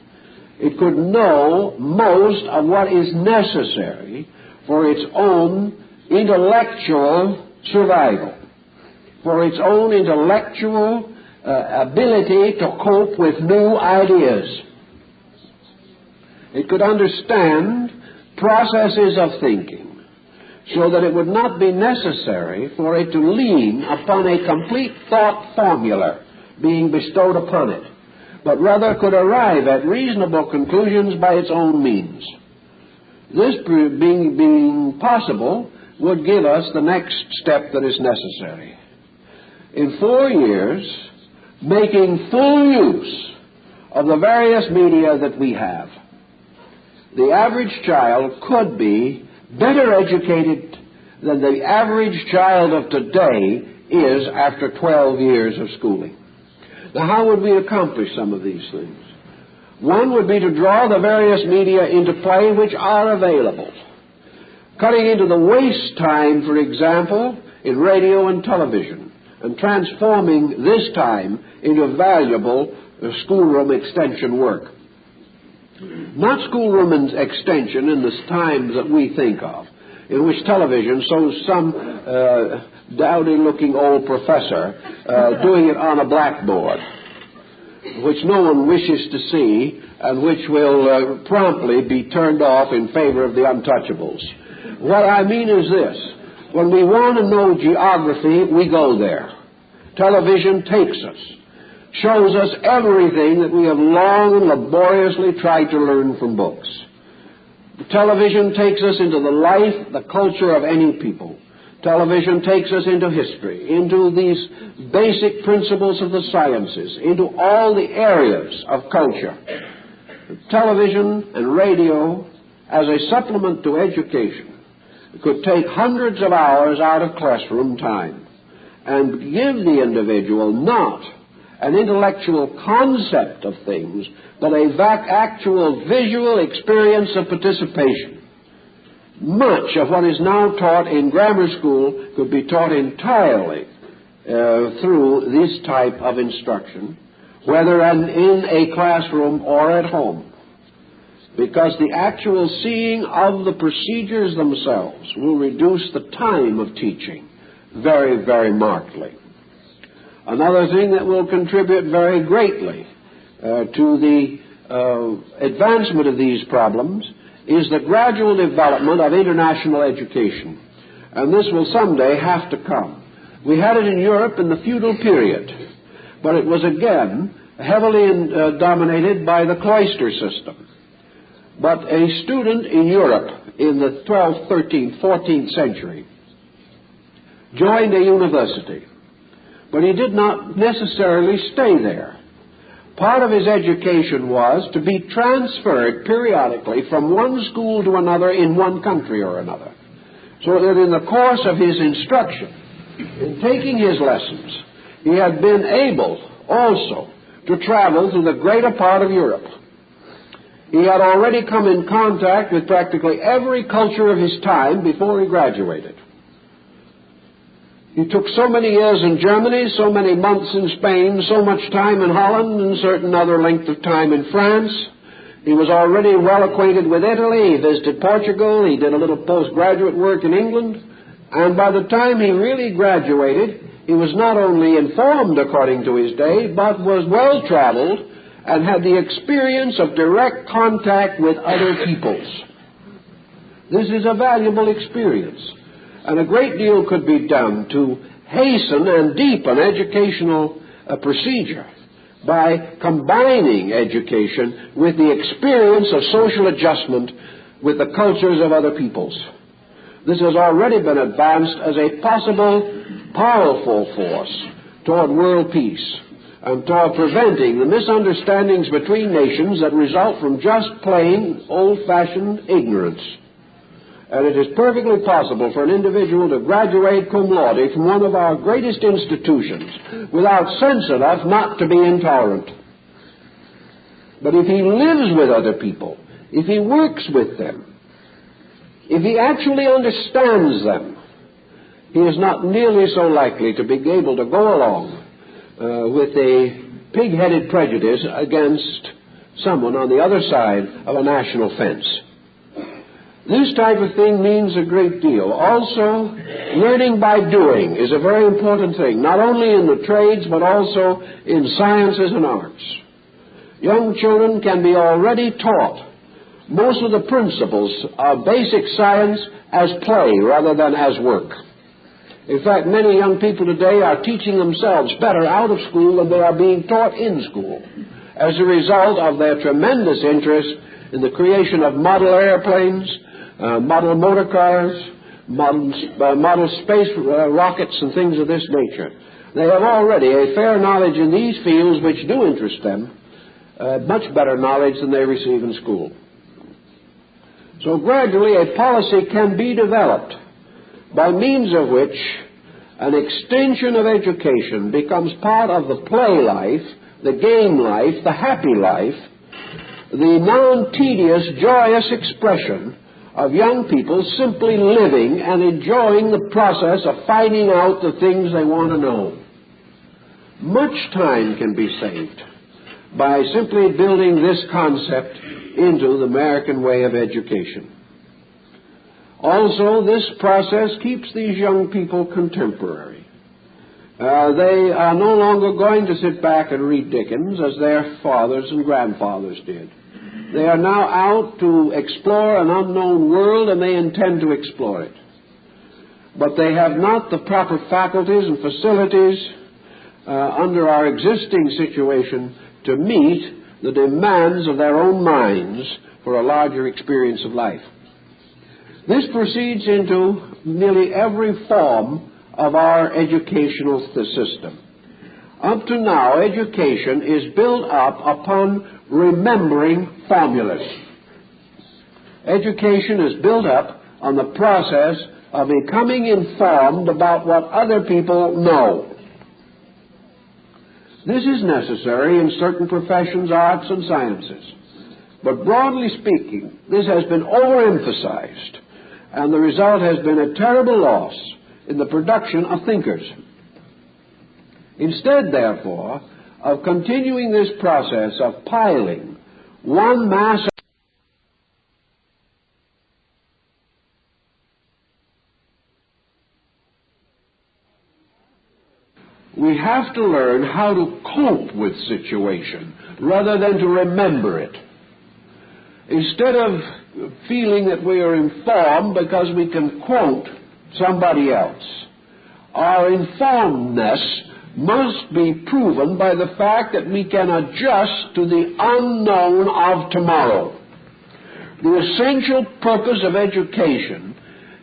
it could know most of what is necessary for its own intellectual survival, for its own intellectual ability to cope with new ideas. It could understand processes of thinking, so that it would not be necessary for it to lean upon a complete thought formula being bestowed upon it, but rather could arrive at reasonable conclusions by its own means. This being possible would give us the next step that is necessary. In 4 years, making full use of the various media that we have, the average child could be better educated than the average child of today is after 12 years of schooling. Now, how would we accomplish some of these things? One would be to draw the various media into play which are available, cutting into the waste time, for example, in radio and television, and transforming this time into valuable schoolroom extension work. Not schoolroom extension in the times that we think of, in which television shows some dowdy-looking old professor doing it on a blackboard, which no one wishes to see and which will promptly be turned off in favor of the untouchables. What I mean is this. When we want to know geography, we go there. Television takes us, shows us everything that we have long and laboriously tried to learn from books. Television takes us into the life, the culture of any people. Television takes us into history, into these basic principles of the sciences, into all the areas of culture. Television and radio, as a supplement to education, could take hundreds of hours out of classroom time and give the individual not an intellectual concept of things, but a actual visual experience of participation. Much of what is now taught in grammar school could be taught entirely through this type of instruction, whether in a classroom or at home, because the actual seeing of the procedures themselves will reduce the time of teaching very, very markedly. Another thing that will contribute very greatly to the advancement of these problems is the gradual development of international education. And this will someday have to come. We had it in Europe in the feudal period, but it was again heavily dominated by the cloister system. but a student in Europe in the 12th, 13th, 14th century joined a university, but he did not necessarily stay there. Part of his education was to be transferred periodically from one school to another in one country or another, so that in the course of his instruction, in taking his lessons, he had been able also to travel through the greater part of Europe. He had already come in contact with practically every culture of his time before he graduated. He took so many years in Germany, so many months in Spain, so much time in Holland, and certain other length of time in France. He was already well acquainted with Italy. He visited Portugal. He did a little postgraduate work in England. And by the time he really graduated, he was not only informed according to his day, but was well-traveled and had the experience of direct contact with other peoples. This is a valuable experience, and a great deal could be done to hasten and deepen educational procedure by combining education with the experience of social adjustment with the cultures of other peoples. This has already been advanced as a possible, powerful force toward world peace and toward preventing the misunderstandings between nations that result from just plain, old-fashioned ignorance. And it is perfectly possible for an individual to graduate cum laude from one of our greatest institutions without sense enough not to be intolerant. But if he lives with other people, if he works with them, if he actually understands them, he is not nearly so likely to be able to go along with a pig-headed prejudice against someone on the other side of a national fence. This type of thing means a great deal. Also, learning by doing is a very important thing, not only in the trades, but also in sciences and arts. Young children can be already taught most of the principles of basic science as play rather than as work. In fact, many young people today are teaching themselves better out of school than they are being taught in school, as a result of their tremendous interest in the creation of model airplanes, model motor cars, model space rockets, and things of this nature. They have already a fair knowledge in these fields which do interest them, much better knowledge than they receive in school. So gradually a policy can be developed by means of which an extension of education becomes part of the play life, the game life, the happy life, the non-tedious, joyous expression of young people simply living and enjoying the process of finding out the things they want to know. Much time can be saved by simply building this concept into the American way of education. Also, this process keeps these young people contemporary. They are no longer going to sit back and read Dickens as their fathers and grandfathers did. They are now out to explore an unknown world, and they intend to explore it. But they have not the proper faculties and facilities under our existing situation to meet the demands of their own minds for a larger experience of life. This proceeds into nearly every form of our educational system. Up to now, education is built up upon remembering formulas. Education is built up on the process of becoming informed about what other people know. This is necessary in certain professions, arts, and sciences. But broadly speaking, this has been overemphasized, and the result has been a terrible loss in the production of thinkers. Instead, therefore, of continuing this process of piling one mass of we have to learn how to cope with situation rather than to remember it. Instead of feeling that we are informed because we can quote somebody else, our informedness must be proven by the fact that we can adjust to the unknown of tomorrow. The essential purpose of education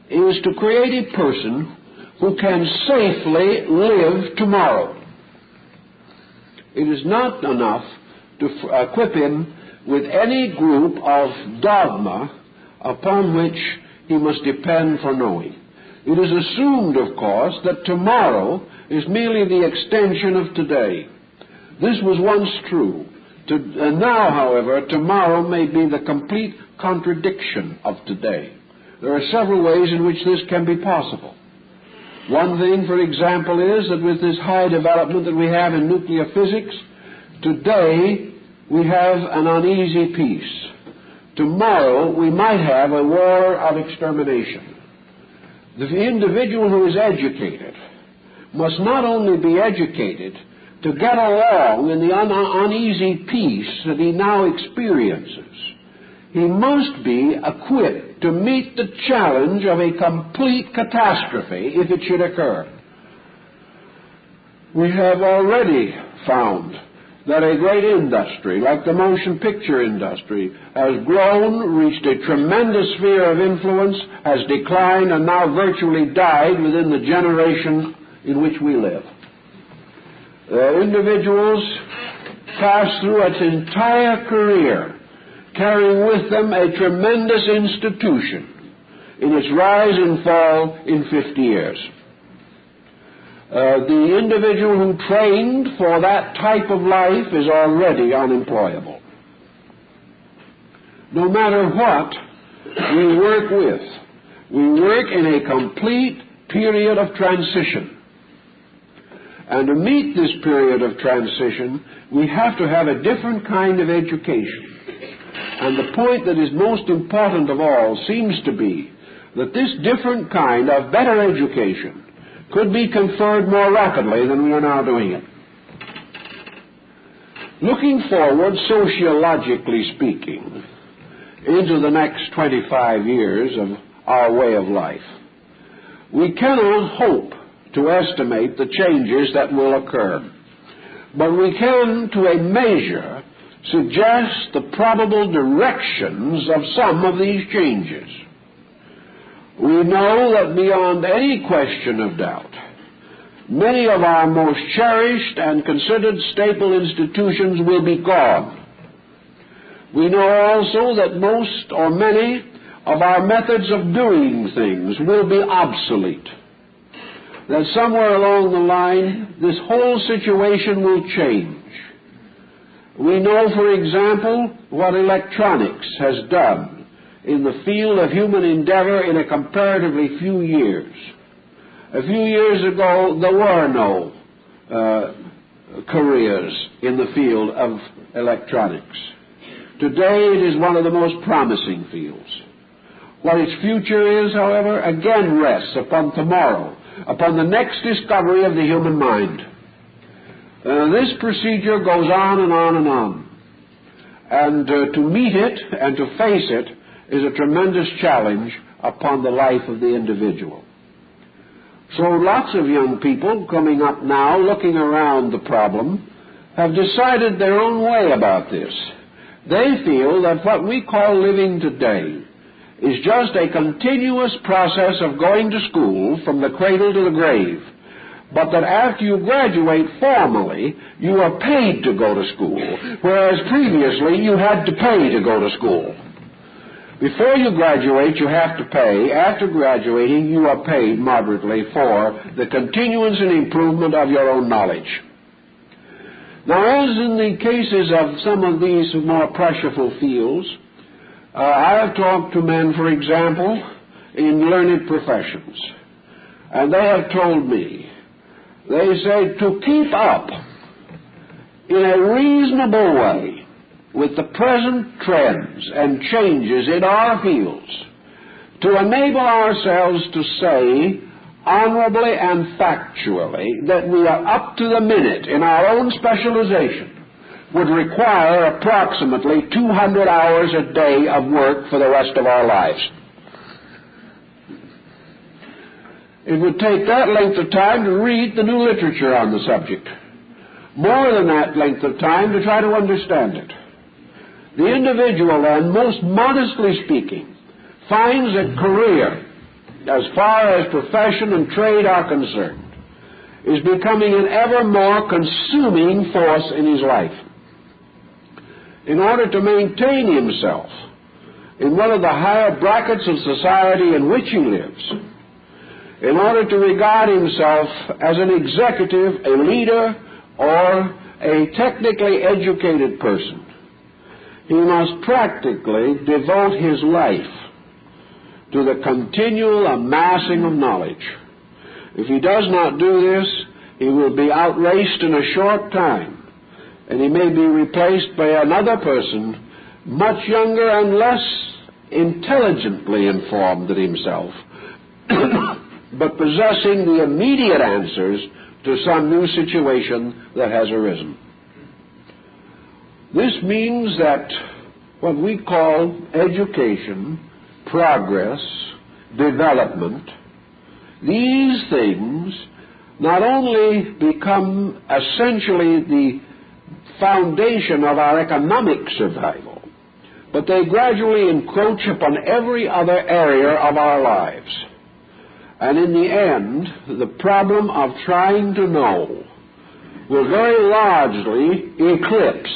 is to create a person who can safely live tomorrow. It is not enough to equip him with any group of dogma upon which he must depend for knowing. It is assumed, of course, that tomorrow is merely the extension of today. This was once true. And now, however, tomorrow may be the complete contradiction of today. There are several ways in which this can be possible. One thing, for example, is that with this high development that we have in nuclear physics, today we have an uneasy peace. Tomorrow we might have a war of extermination. The individual who is educated must not only be educated to get along in the uneasy peace that he now experiences, he must be equipped to meet the challenge of a complete catastrophe if it should occur. We have already found that a great industry, like the motion picture industry, has grown, reached a tremendous sphere of influence, has declined, and now virtually died within the generation in which we live. Individuals pass through its entire career carrying with them a tremendous institution in its rise and fall in 50 years. The individual who trained for that type of life is already unemployable. No matter what we work with, we work in a complete period of transition. And to meet this period of transition, we have to have a different kind of education. And the point that is most important of all seems to be that this different kind of better education could be conferred more rapidly than we are now doing it. Looking forward, sociologically speaking, into the next 25 years of our way of life, we cannot hope to estimate the changes that will occur, but we can, to a measure, suggest the probable directions of some of these changes. We know that beyond any question of doubt, many of our most cherished and considered staple institutions will be gone. We know also that most or many of our methods of doing things will be obsolete. That somewhere along the line, this whole situation will change. We know, for example, what electronics has done in the field of human endeavor in a comparatively few years. A few years ago, there were no careers in the field of electronics. Today, it is one of the most promising fields. What its future is, however, again rests upon tomorrow, upon the next discovery of the human mind. This procedure goes on and on and on. And to meet it and to face it is a tremendous challenge upon the life of the individual. So lots of young people coming up now, looking around the problem, have decided their own way about this. They feel that what we call living today is just a continuous process of going to school from the cradle to the grave, but that after you graduate formally, you are paid to go to school, whereas previously you had to pay to go to school. Before you graduate, you have to pay. After graduating, you are paid moderately for the continuance and improvement of your own knowledge. Now, as in the cases of some of these more pressureful fields, I have talked to men, for example, in learned professions, and they have told me, they say, to keep up in a reasonable way with the present trends and changes in our fields, to enable ourselves to say honorably and factually that we are up to the minute in our own specialization, would require approximately 200 hours a day of work for the rest of our lives. It would take that length of time to read the new literature on the subject. More than that length of time to try to understand it. The individual then, most modestly speaking, finds a career, as far as profession and trade are concerned, is becoming an ever more consuming force in his life. In order to maintain himself in one of the higher brackets of society in which he lives, in order to regard himself as an executive, a leader, or a technically educated person, he must practically devote his life to the continual amassing of knowledge. If he does not do this, he will be outraced in a short time, and he may be replaced by another person much younger and less intelligently informed than himself, but possessing the immediate answers to some new situation that has arisen. This means that what we call education, progress, development, these things not only become essentially the foundation of our economic survival, but they gradually encroach upon every other area of our lives. And in the end, the problem of trying to know will very largely eclipse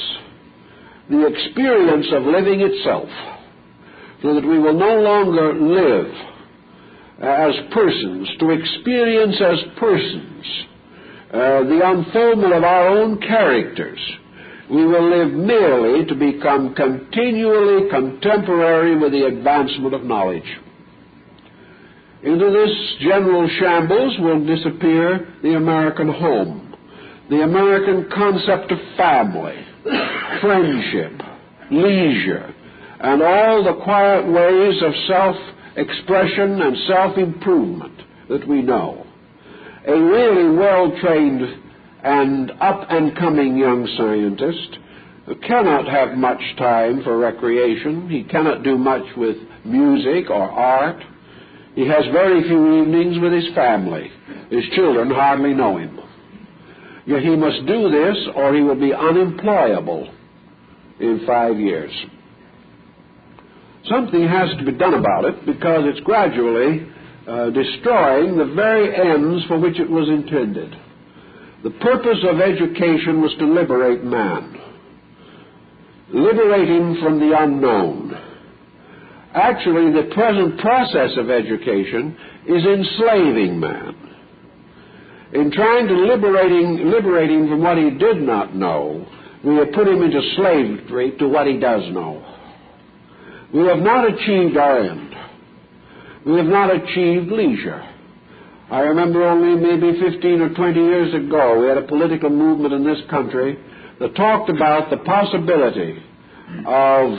the experience of living itself, so that we will no longer live as persons, to experience as persons the unfoldment of our own characters. We will live merely to become continually contemporary with the advancement of knowledge. Into this general shambles will disappear the American home, the American concept of family, friendship, leisure, and all the quiet ways of self-expression and self-improvement that we know. A really well-trained and up-and-coming young scientist who cannot have much time for recreation. He cannot do much with music or art. He has very few evenings with his family. His children hardly know him. Yet he must do this or he will be unemployable in 5 years. Something has to be done about it, because it's gradually destroying the very ends for which it was intended. The purpose of education was to liberate man, liberate him from the unknown. Actually, the present process of education is enslaving man. In trying to liberate him from what he did not know, we have put him into slavery to what he does know. We have not achieved our end. We have not achieved leisure. I remember only maybe 15 or 20 years ago, we had a political movement in this country that talked about the possibility of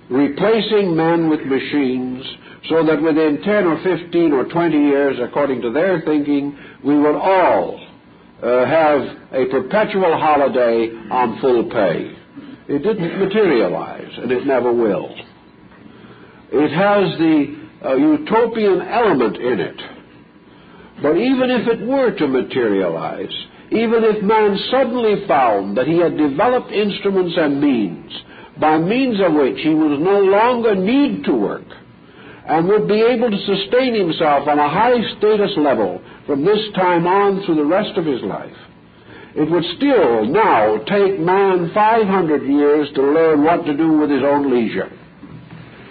replacing men with machines, so that within 10 or 15 or 20 years, according to their thinking, we would all have a perpetual holiday on full pay. It didn't materialize, and it never will. It has the utopian element in it. But even if it were to materialize, even if man suddenly found that he had developed instruments and means, by means of which he would no longer need to work, and would be able to sustain himself on a high status level from this time on through the rest of his life, it would still now take man 500 years to learn what to do with his own leisure.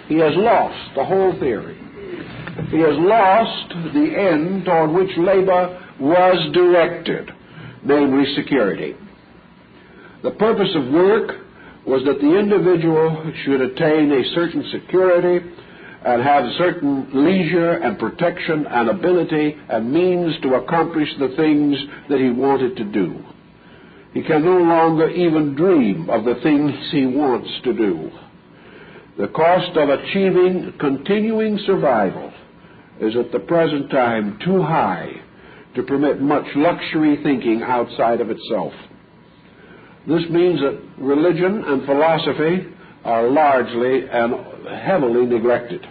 He has lost the whole theory. He has lost the end toward which labor was directed, namely security. The purpose of work was that the individual should attain a certain security and have certain leisure and protection and ability and means to accomplish the things that he wanted to do. He can no longer even dream of the things he wants to do. The cost of achieving continuing survival is at the present time too high to permit much luxury thinking outside of itself. This means that religion and philosophy are largely and heavily neglected,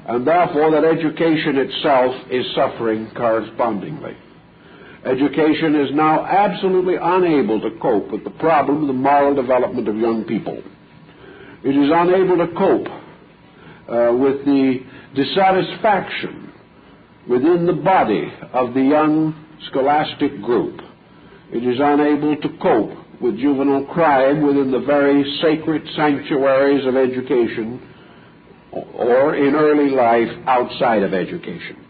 and therefore that education itself is suffering correspondingly. Education is now absolutely unable to cope with the problem of the moral development of young people. It is unable to cope with the dissatisfaction within the body of the young scholastic group. It is unable to cope with juvenile crime within the very sacred sanctuaries of education or in early life outside of education.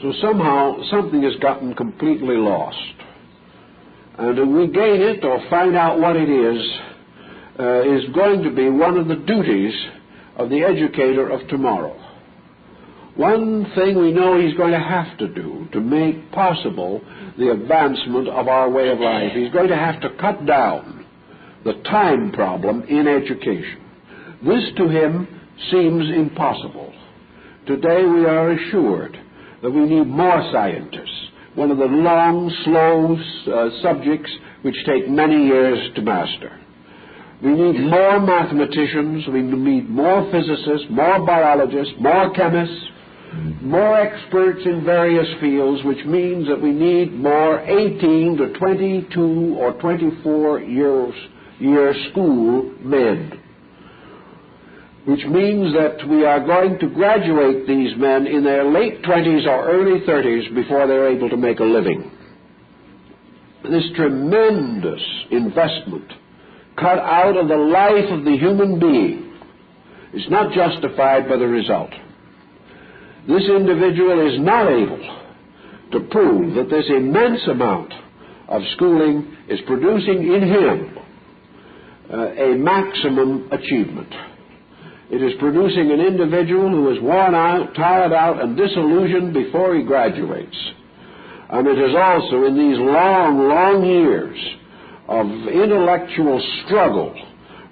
So somehow something has gotten completely lost. And to regain it or find out what it is going to be one of the duties of the educator of tomorrow. One thing we know he's going to have to do to make possible the advancement of our way of life. He's going to have to cut down the time problem in education. This to him seems impossible. Today we are assured that we need more scientists, one of the long, slow subjects which take many years to master. We need more mathematicians, we need more physicists, more biologists, more chemists, more experts in various fields, which means that we need more 18 to 22 or 24 year school men, which means that we are going to graduate these men in their late 20s or early 30s before they're able to make a living. This tremendous investment cut out of the life of the human being is not justified by the result. This individual is not able to prove that this immense amount of schooling is producing in him a maximum achievement. It is producing an individual who is worn out, tired out, and disillusioned before he graduates. And it is also in these long, long years of intellectual struggle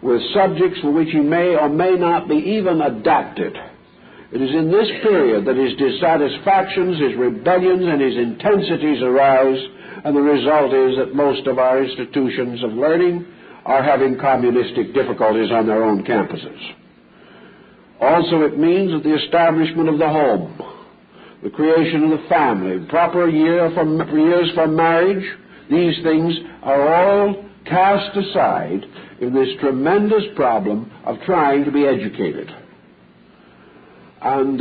with subjects for which he may or may not be even adapted. It is in this period that his dissatisfactions, his rebellions, and his intensities arise, and the result is that most of our institutions of learning are having communistic difficulties on their own campuses. Also, it means that the establishment of the home, the creation of the family, proper years for marriage, these things are all cast aside in this tremendous problem of trying to be educated. And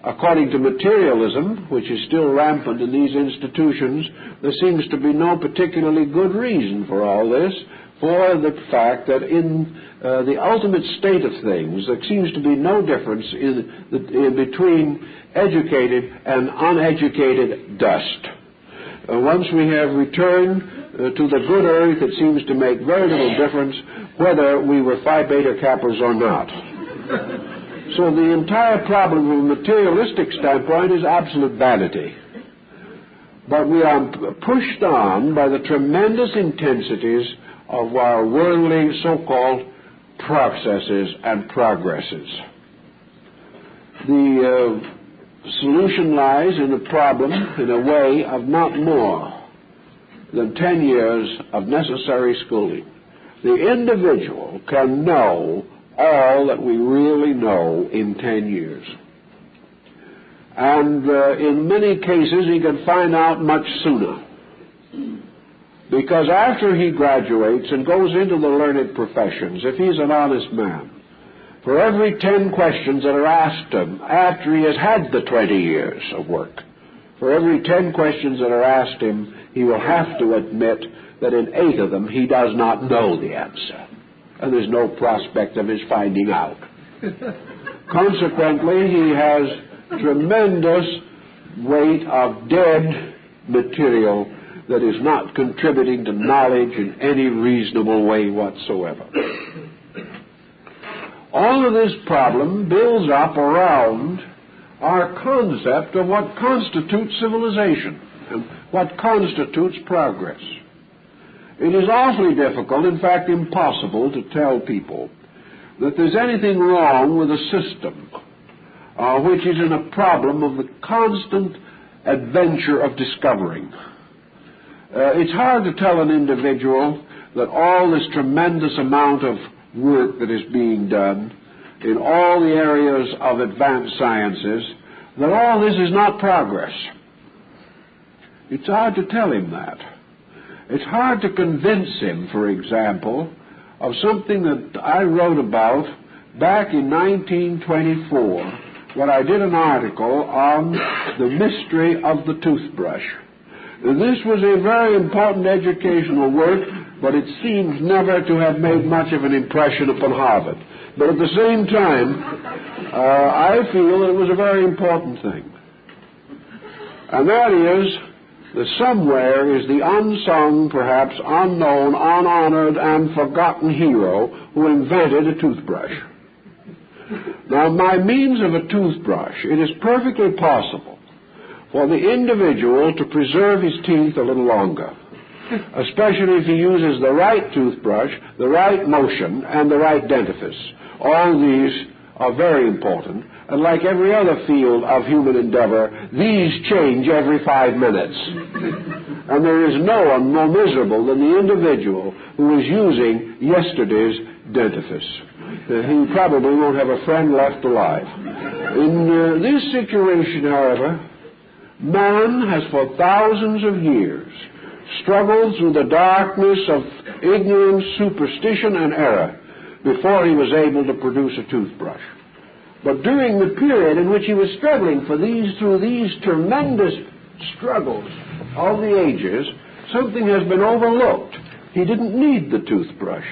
according to materialism, which is still rampant in these institutions, there seems to be no particularly good reason for all this, for the fact that in the ultimate state of things, there seems to be no difference in between educated and uneducated dust. Once we have returned to the good earth, it seems to make very little difference whether we were Phi Beta Kappas or not. So the entire problem from a materialistic standpoint is absolute vanity. But we are pushed on by the tremendous intensities of our worldly so-called processes and progresses. The solution lies in the problem, in a way, of not more than 10 years of necessary schooling. The individual can know all that we really know in 10 years. And in many cases, he can find out much sooner. Because after he graduates and goes into the learned professions, if he's an honest man, for every 10 questions that are asked him after he has had the 20 years of work, for every 10 questions that are asked him, he will have to admit that in 8 of them he does not know the answer. And there's no prospect of his finding out. Consequently, he has tremendous weight of dead material that is not contributing to knowledge in any reasonable way whatsoever. All of this problem builds up around our concept of what constitutes civilization and what constitutes progress. It is awfully difficult, in fact impossible, to tell people that there's anything wrong with a system which is in a problem of the constant adventure of discovering. It's hard to tell an individual that all this tremendous amount of work that is being done in all the areas of advanced sciences, that all this is not progress. It's hard to tell him that. It's hard to convince him, for example, of something that I wrote about back in 1924 when I did an article on the mystery of the toothbrush. This was a very important educational work, but it seems never to have made much of an impression upon Harvard. But at the same time, I feel it was a very important thing. And that is that somewhere is the unsung, perhaps unknown, unhonored, and forgotten hero who invented a toothbrush. Now, by means of a toothbrush, it is perfectly possible for the individual to preserve his teeth a little longer, especially if he uses the right toothbrush, the right motion, and the right dentifrice. All these are very important, and like every other field of human endeavor, these change every 5 minutes. And there is no one more miserable than the individual who is using yesterday's dentifrice. He probably won't have a friend left alive. In this situation, however, man has for thousands of years struggled through the darkness of ignorance, superstition, and error before he was able to produce a toothbrush. But during the period in which he was struggling through these tremendous struggles of the ages, something has been overlooked. He didn't need the toothbrush.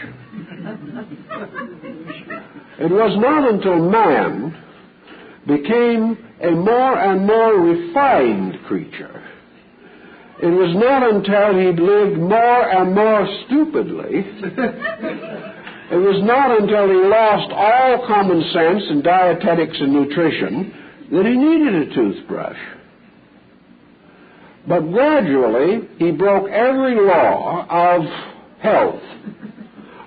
It was not until man became a more and more refined creature, it was not until he lived more and more stupidly, it was not until he lost all common sense in dietetics and nutrition that he needed a toothbrush. But gradually, he broke every law of health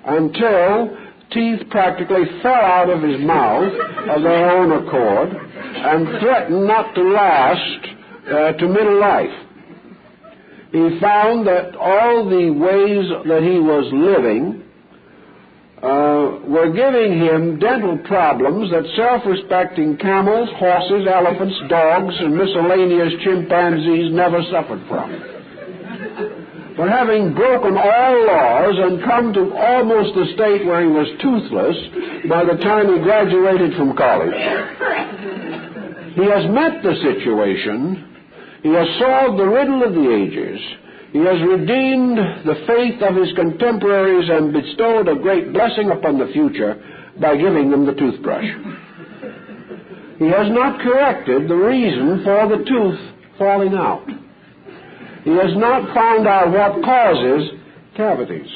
until teeth practically fell out of his mouth of their own accord and threatened not to last to middle life. He found that all the ways that he was living were giving him dental problems that self-respecting camels, horses, elephants, dogs, and miscellaneous chimpanzees never suffered from. But having broken all laws and come to almost the state where he was toothless by the time he graduated from college, he has met the situation. He has solved the riddle of the ages. He has redeemed the faith of his contemporaries and bestowed a great blessing upon the future by giving them the toothbrush. He has not corrected the reason for the tooth falling out. He has not found out what causes cavities.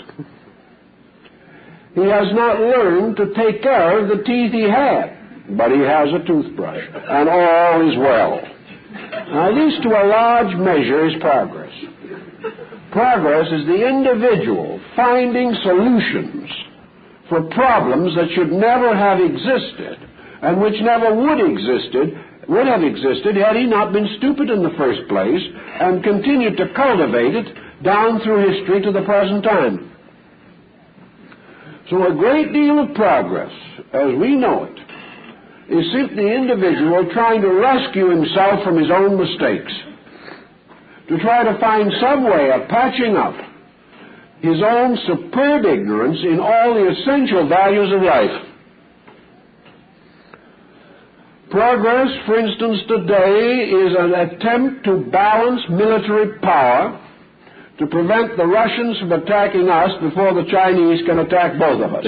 He has not learned to take care of the teeth he had, but he has a toothbrush, and all is well. Now, this, to a large measure, is progress. Progress is the individual finding solutions for problems that should never have existed and which never would have existed had he not been stupid in the first place and continued to cultivate it down through history to the present time. So a great deal of progress, as we know it, is simply the individual trying to rescue himself from his own mistakes, to try to find some way of patching up his own superb ignorance in all the essential values of life. Progress, for instance, today is an attempt to balance military power to prevent the Russians from attacking us before the Chinese can attack both of us.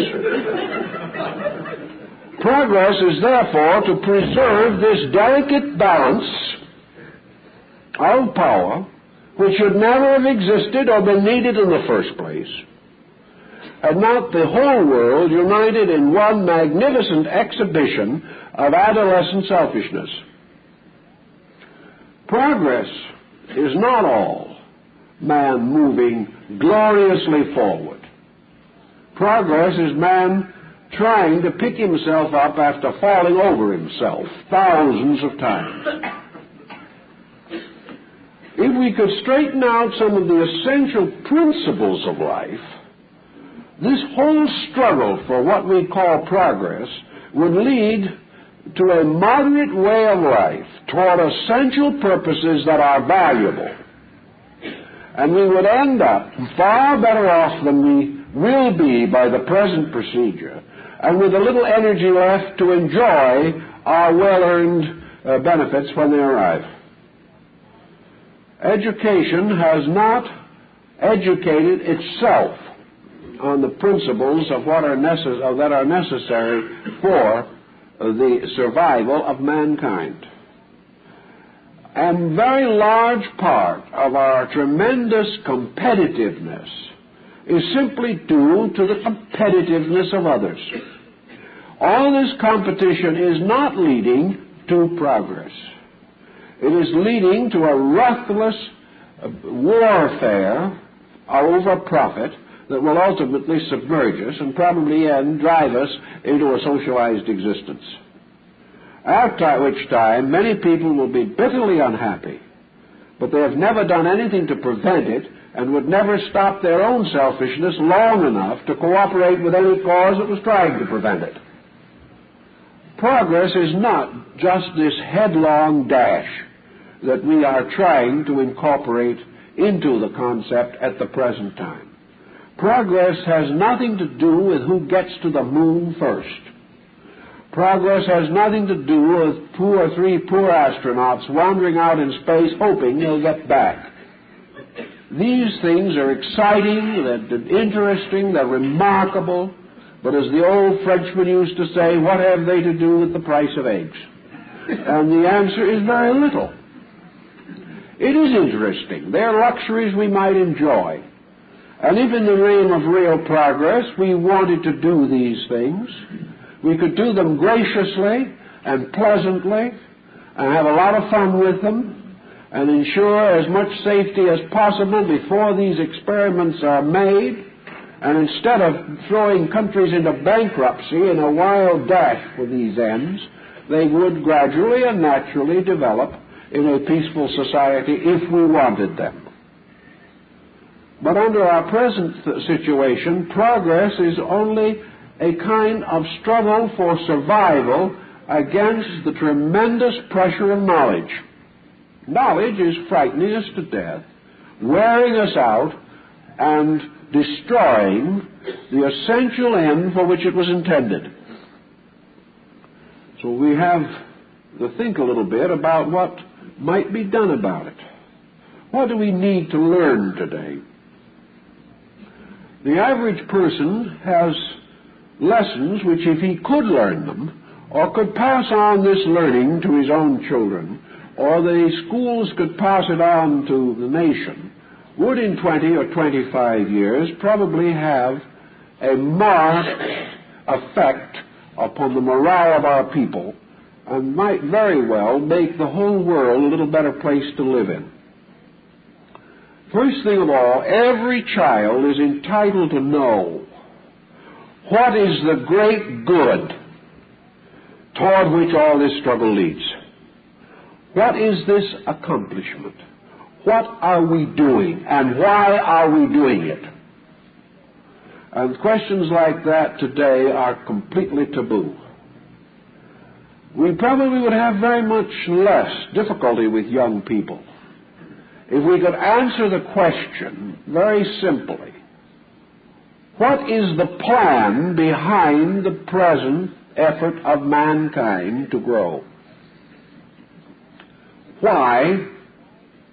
Progress is therefore to preserve this delicate balance of power which should never have existed or been needed in the first place, and not the whole world united in one magnificent exhibition of adolescent selfishness. Progress is not all man moving gloriously forward. Progress is man trying to pick himself up after falling over himself thousands of times. If we could straighten out some of the essential principles of life, this whole struggle for what we call progress would lead to a moderate way of life toward essential purposes that are valuable. And we would end up far better off than we will be by the present procedure, and with a little energy left to enjoy our well-earned benefits when they arrive. Education has not educated itself on the principles of that are necessary for the survival of mankind. A very large part of our tremendous competitiveness is simply due to the competitiveness of others. All this competition is not leading to progress. It is leading to a ruthless warfare over profit that will ultimately submerge us and probably drive us into a socialized existence. After which time, many people will be bitterly unhappy, but they have never done anything to prevent it and would never stop their own selfishness long enough to cooperate with any cause that was trying to prevent it. Progress is not just this headlong dash that we are trying to incorporate into the concept at the present time. Progress has nothing to do with who gets to the moon first. Progress has nothing to do with 2 or 3 poor astronauts wandering out in space hoping they'll get back. These things are exciting, they're interesting, they're remarkable, but as the old Frenchman used to say, what have they to do with the price of eggs? And the answer is very little. It is interesting. They're luxuries we might enjoy. And if in the name of real progress we wanted to do these things, we could do them graciously and pleasantly and have a lot of fun with them and ensure as much safety as possible before these experiments are made. And instead of throwing countries into bankruptcy in a wild dash for these ends, they would gradually and naturally develop in a peaceful society if we wanted them. But under our present situation, progress is only a kind of struggle for survival against the tremendous pressure of knowledge. Knowledge is frightening us to death, wearing us out, and destroying the essential end for which it was intended. So we have to think a little bit about what might be done about it. What do we need to learn today? The average person has lessons which, if he could learn them, or could pass on this learning to his own children, or the schools could pass it on to the nation, would in 20 or 25 years probably have a marked effect upon the morale of our people and might very well make the whole world a little better place to live in. First thing of all, every child is entitled to know what is the great good toward which all this struggle leads. What is this accomplishment? What are we doing, and why are we doing it? And questions like that today are completely taboo. We probably would have very much less difficulty with young people if we could answer the question very simply. What is the plan behind the present effort of mankind to grow? Why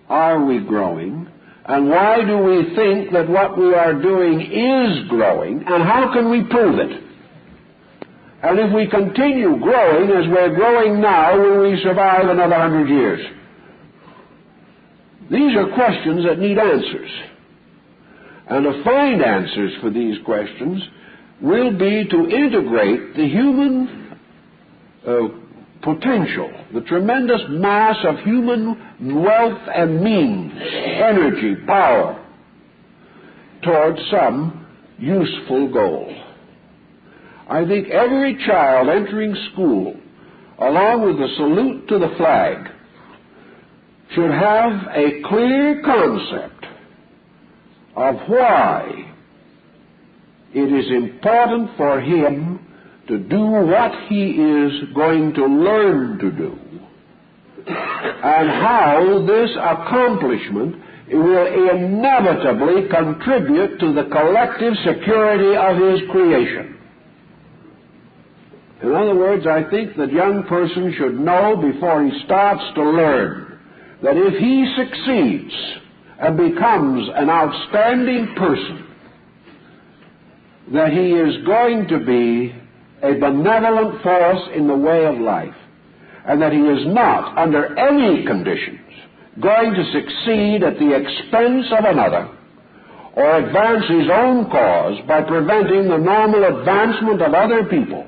are we growing? And why do we think that what we are doing is growing? And how can we prove it? And if we continue growing as we're growing now, will we survive another 100 years? These are questions that need answers. And to find answers for these questions will be to integrate the human potential, the tremendous mass of human wealth and means, energy, power, towards some useful goal. I think every child entering school, along with the salute to the flag, should have a clear concept of why it is important for him to do what he is going to learn to do, and how this accomplishment will inevitably contribute to the collective security of his creation. In other words, I think that young person should know before he starts to learn that if he succeeds and becomes an outstanding person, that he is going to be a benevolent force in the way of life, and that he is not, under any conditions, going to succeed at the expense of another or advance his own cause by preventing the normal advancement of other people.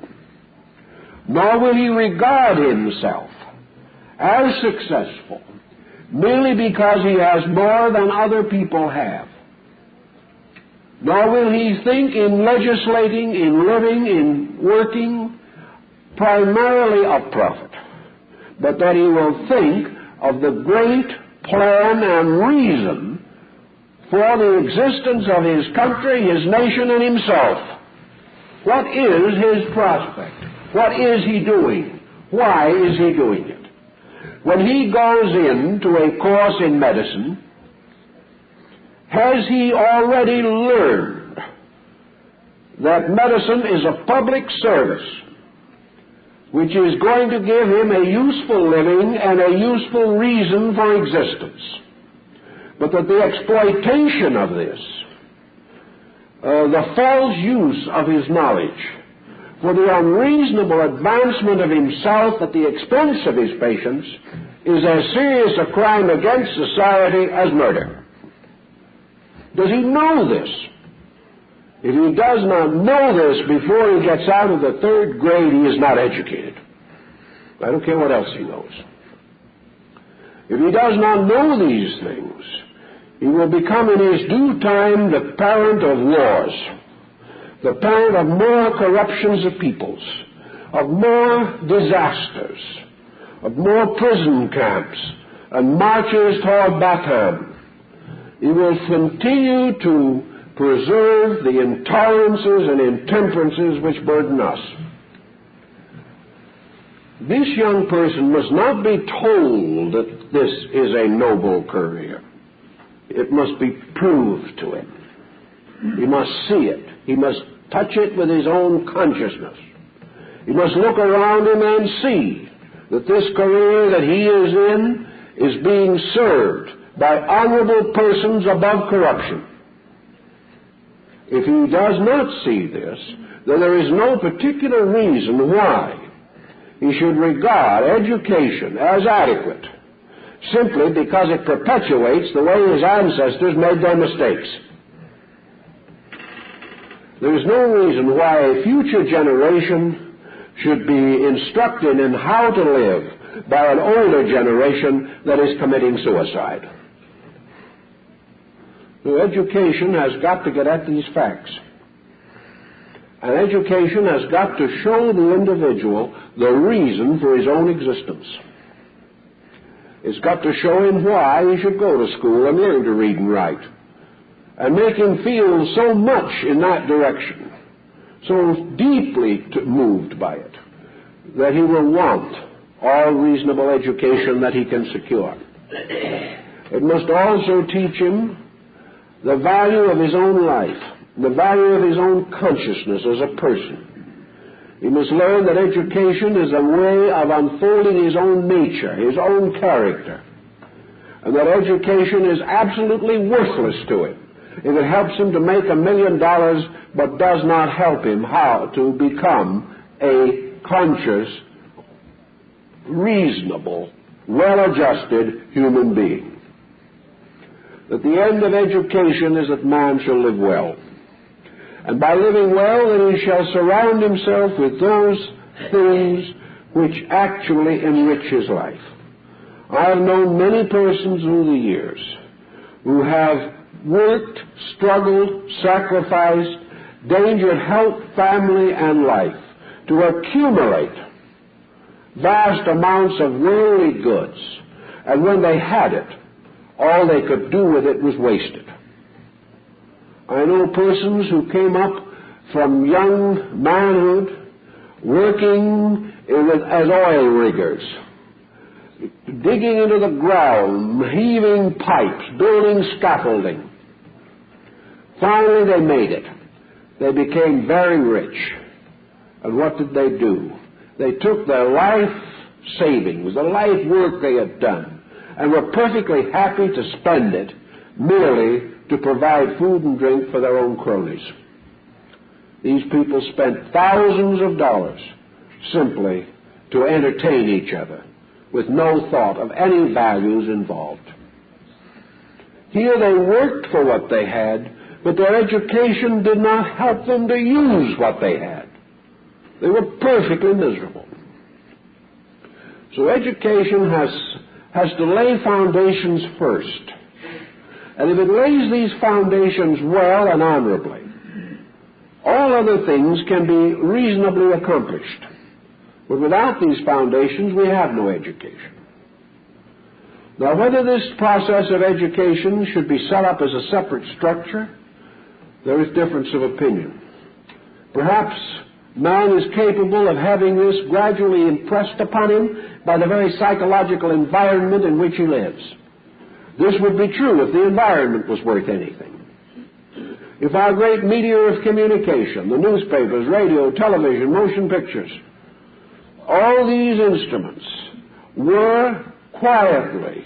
Nor will he regard himself as successful merely because he has more than other people have. Nor will he think in legislating, in living, in working primarily of profit, but that he will think of the great plan and reason for the existence of his country, his nation, and himself. What is his prospect? What is he doing? Why is he doing it? When he goes into a course in medicine, has he already learned that medicine is a public service which is going to give him a useful living and a useful reason for existence, but that the exploitation of this, the false use of his knowledge for the unreasonable advancement of himself at the expense of his patients, is as serious a crime against society as murder? Does he know this? If he does not know this before he gets out of the third grade, he is not educated. I don't care what else he knows. If he does not know these things, he will become in his due time the parent of wars, the parent of more corruptions of peoples, of more disasters, of more prison camps and marches toward Bathurst. He will continue to preserve the intolerances and intemperances which burden us. This young person must not be told that this is a noble career. It must be proved to him. He must see it. He must touch it with his own consciousness. He must look around him and see that this career that he is in is being served by honorable persons above corruption. If he does not see this, then there is no particular reason why he should regard education as adequate, simply because it perpetuates the way his ancestors made their mistakes. There is no reason why a future generation should be instructed in how to live by an older generation that is committing suicide. So education has got to get at these facts. And education has got to show the individual the reason for his own existence. It's got to show him why he should go to school and learn to read and write, and make him feel so much in that direction, so deeply moved by it, that he will want all reasonable education that he can secure. It must also teach him the value of his own life, the value of his own consciousness as a person. He must learn that education is a way of unfolding his own nature, his own character, and that education is absolutely worthless to him if it helps him to make $1 million but does not help him how to become a conscious, reasonable, well-adjusted human being. That the end of education is that man shall live well. And by living well, then he shall surround himself with those things which actually enrich his life. I have known many persons through the years who have worked, struggled, sacrificed, endangered health, family, and life to accumulate vast amounts of worldly goods. And when they had it, all they could do with it was waste it. I know persons who came up from young manhood working as oil riggers, digging into the ground, heaving pipes, building scaffolding. Finally, they made it. They became very rich. And what did they do? They took their life savings, the life work they had done, and were perfectly happy to spend it merely to provide food and drink for their own cronies. These people spent thousands of dollars simply to entertain each other, with no thought of any values involved. Here they worked for what they had, but their education did not help them to use what they had. They were perfectly miserable. So education has to lay foundations first. And if it lays these foundations well and honorably, all other things can be reasonably accomplished. But without these foundations, we have no education. Now, whether this process of education should be set up as a separate structure, there is difference of opinion. Perhaps man is capable of having this gradually impressed upon him by the very psychological environment in which he lives. This would be true if the environment was worth anything. If our great media of communication, the newspapers, radio, television, motion pictures, all these instruments were quietly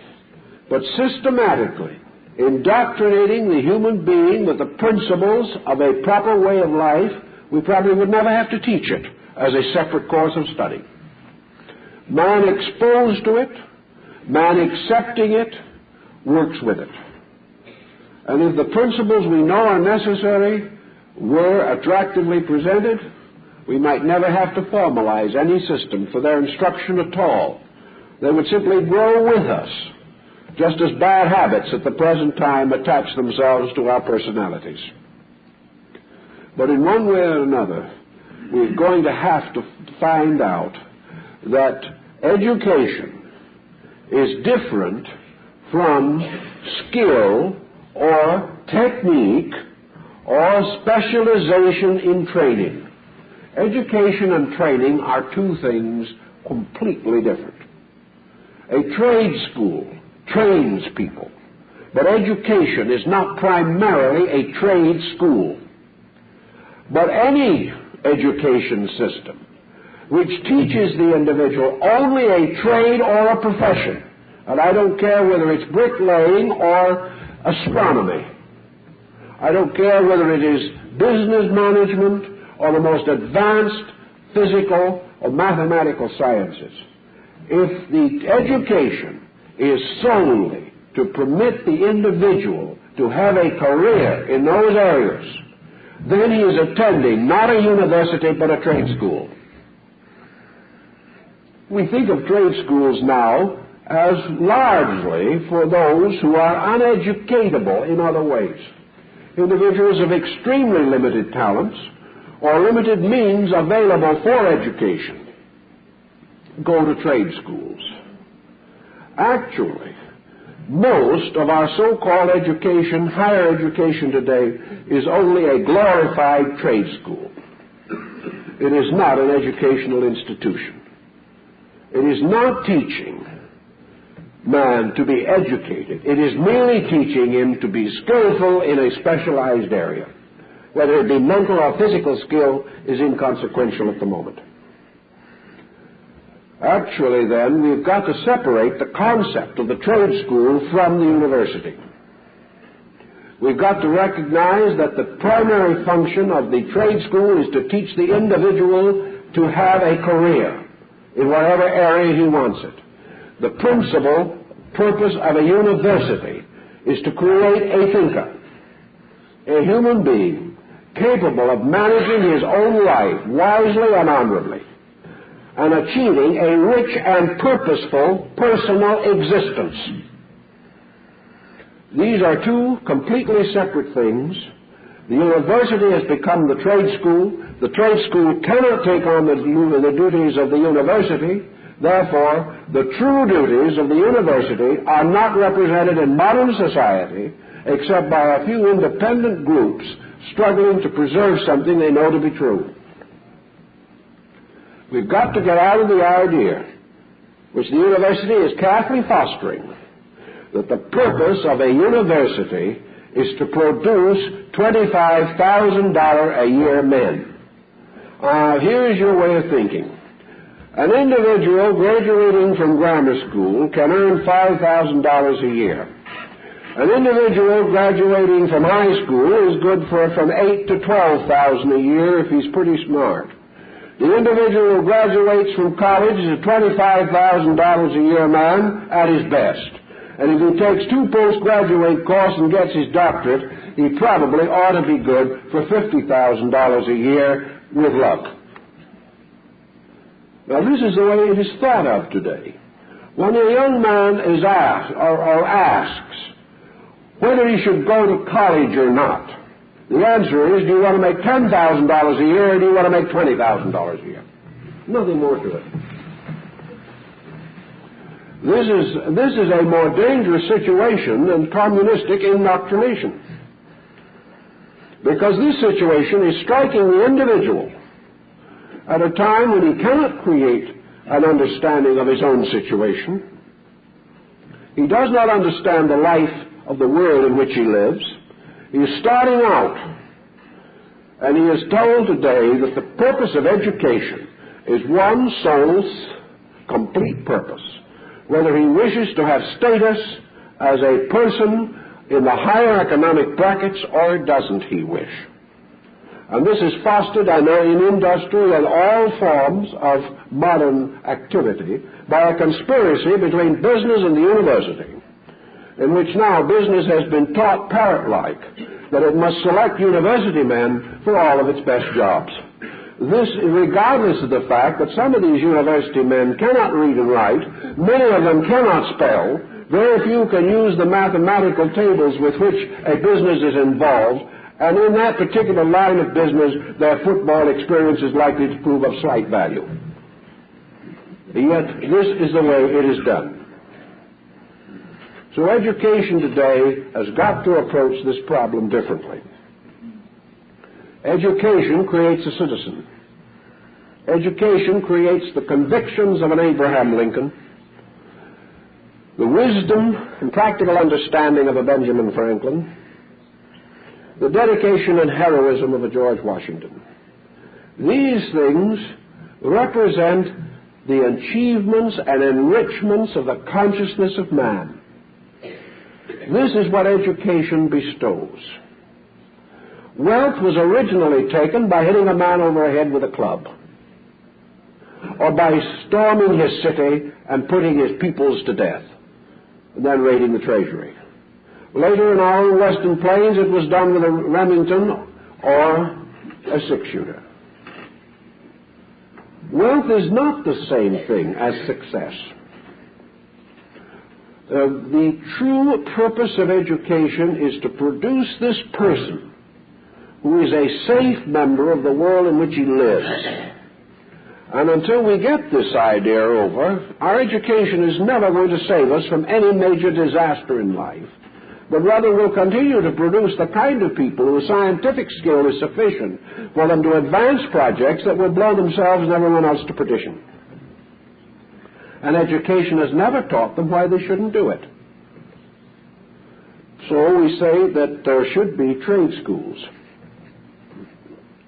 but systematically indoctrinating the human being with the principles of a proper way of life, we probably would never have to teach it as a separate course of study. Man exposed to it, man accepting it, works with it. And if the principles we know are necessary were attractively presented, we might never have to formalize any system for their instruction at all. They would simply grow with us, just as bad habits at the present time attach themselves to our personalities. But in one way or another, we're going to have to find out that education is different from skill or technique or specialization in training. Education and training are two things completely different. A trade school trains people, but education is not primarily a trade school. But any education system which teaches the individual only a trade or a profession, and I don't care whether it's bricklaying or astronomy, I don't care whether it is business management or the most advanced physical or mathematical sciences, if the education is solely to permit the individual to have a career in those areas, then he is attending not a university but a trade school. We think of trade schools now as largely for those who are uneducatable in other ways. Individuals of extremely limited talents or limited means available for education go to trade schools. Actually, most of our so-called education, higher education today, is only a glorified trade school. It is not an educational institution. It is not teaching man to be educated. It is merely teaching him to be skillful in a specialized area. Whether it be mental or physical skill is inconsequential at the moment. Actually, then, we've got to separate the concept of the trade school from the university. We've got to recognize that the primary function of the trade school is to teach the individual to have a career in whatever area he wants it. The principal purpose of a university is to create a thinker, a human being capable of managing his own life wisely and honorably, and achieving a rich and purposeful personal existence. These are two completely separate things. The university has become the trade school. The trade school cannot take on the duties of the university. Therefore, the true duties of the university are not represented in modern society except by a few independent groups struggling to preserve something they know to be true. We've got to get out of the idea which the university is carefully fostering, that the purpose of a university is to produce $25,000 a year men. Here's your way of thinking. An individual graduating from grammar school can earn $5,000 a year. An individual graduating from high school is good for from $8,000 to $12,000 a year if he's pretty smart. The individual who graduates from college is a $25,000 a year man at his best. And if he takes 2 postgraduate courses and gets his doctorate, he probably ought to be good for $50,000 a year with luck. Now, this is the way it is thought of today. When a young man is asked, or asks whether he should go to college or not, the answer is, do you want to make $10,000 a year or do you want to make $20,000 a year? Nothing more to it. This is a more dangerous situation than communistic indoctrination. Because this situation is striking the individual at a time when he cannot create an understanding of his own situation. He does not understand the life of the world in which he lives. He is starting out, and he is told today that the purpose of education is one sole, complete purpose, whether he wishes to have status as a person in the higher economic brackets or doesn't he wish. And this is fostered in industry and all forms of modern activity by a conspiracy between business and the university, in which now business has been taught parrot-like that it must select university men for all of its best jobs. This, regardless of the fact that some of these university men cannot read and write, many of them cannot spell, very few can use the mathematical tables with which a business is involved, and in that particular line of business, their football experience is likely to prove of slight value. Yet, this is the way it is done. So education today has got to approach this problem differently. Education creates a citizen. Education creates the convictions of an Abraham Lincoln, the wisdom and practical understanding of a Benjamin Franklin, the dedication and heroism of a George Washington. These things represent the achievements and enrichments of the consciousness of man. This is what education bestows. Wealth was originally taken by hitting a man over the head with a club, or by storming his city and putting his peoples to death, and then raiding the treasury. Later in our own western plains, it was done with a Remington or a 6-shooter. Wealth is not the same thing as success. The true purpose of education is to produce this person who is a safe member of the world in which he lives. And until we get this idea over, our education is never going to save us from any major disaster in life, but rather will continue to produce the kind of people whose scientific skill is sufficient for them to advance projects that will blow themselves and everyone else to perdition. And education has never taught them why they shouldn't do it. So we say that there should be trade schools,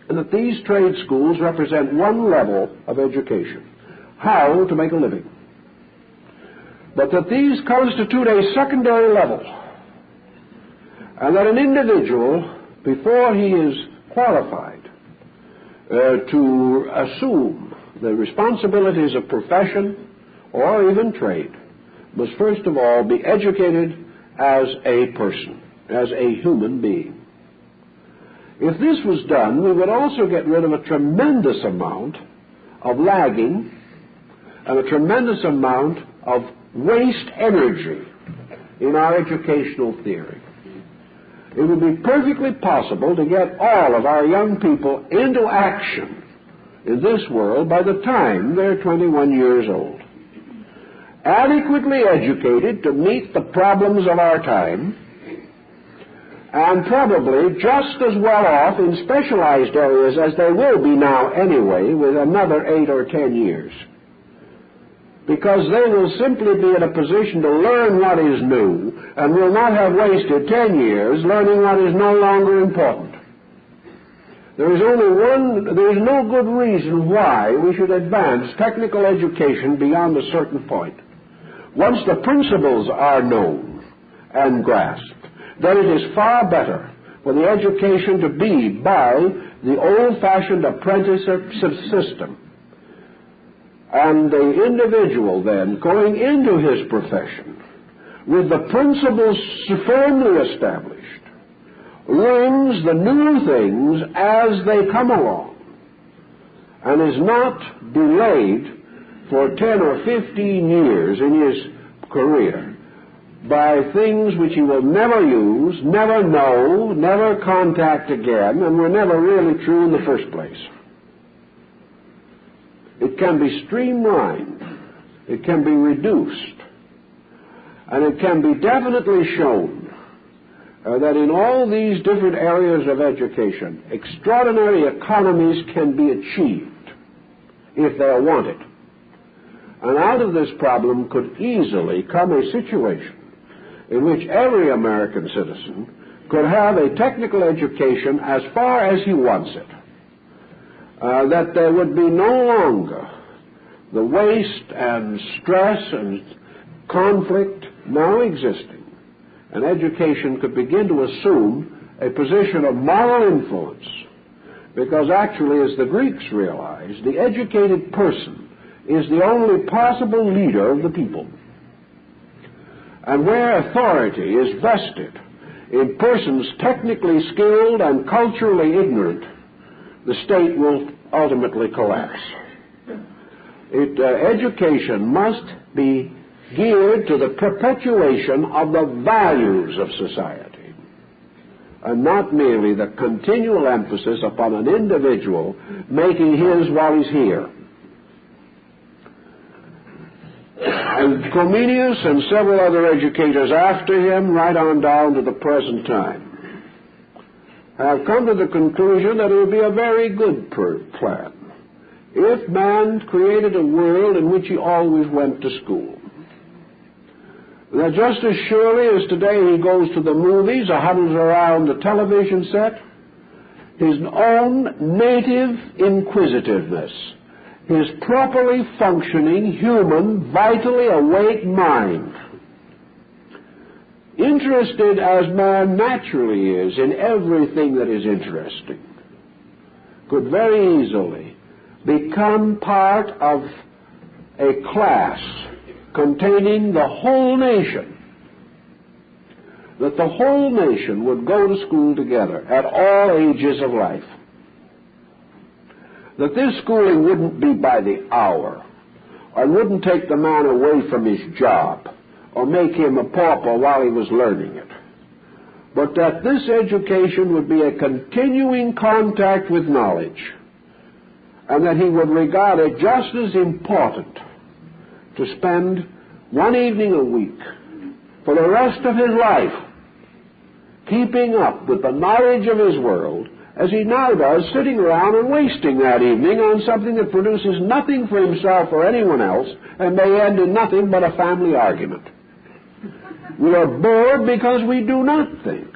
and that these trade schools represent one level of education, how to make a living. But that these constitute a secondary level, and that an individual, before he is qualified to assume the responsibilities of profession or even trade, must first of all be educated as a person, as a human being. If this was done, we would also get rid of a tremendous amount of lagging and a tremendous amount of waste energy in our educational theory. It would be perfectly possible to get all of our young people into action in this world by the time they're 21 years old, adequately educated to meet the problems of our time, and probably just as well off in specialized areas as they will be now anyway, with another 8 or 10 years. because they will simply be in a position to learn what is new and will not have wasted 10 years learning what is no longer important. There is no good reason why we should advance technical education beyond a certain point. Once the principles are known and grasped, then it is far better for the education to be by the old-fashioned apprenticeship system. And the individual then going into his profession with the principles firmly established learns the new things as they come along and is not delayed for 10 or 15 years in his career by things which he will never use, never know, never contact again, and were never really true in the first place. It can be streamlined, it can be reduced, and it can be definitely shown that in all these different areas of education, extraordinary economies can be achieved if they are wanted. And out of this problem could easily come a situation in which every American citizen could have a technical education as far as he wants it. That there would be no longer the waste and stress and conflict now existing, and education could begin to assume a position of moral influence, because actually, as the Greeks realized, the educated person is the only possible leader of the people. And where authority is vested in persons technically skilled and culturally ignorant, the state will ultimately collapse. Education must be geared to the perpetuation of the values of society, and not merely the continual emphasis upon an individual making his while he's here. And Comenius and several other educators after him, right on down to the present time, have come to the conclusion that it would be a very good plan if man created a world in which he always went to school. That just as surely as today he goes to the movies or huddles around the television set, his own native inquisitiveness, his properly functioning, human, vitally awake mind, interested as man naturally is in everything that is interesting, could very easily become part of a class containing the whole nation, that the whole nation would go to school together at all ages of life, that this schooling wouldn't be by the hour, or wouldn't take the man away from his job, or make him a pauper while he was learning it, but that this education would be a continuing contact with knowledge, and that he would regard it just as important to spend one evening a week for the rest of his life keeping up with the knowledge of his world as he now does, sitting around and wasting that evening on something that produces nothing for himself or anyone else and may end in nothing but a family argument. We are bored because we do not think.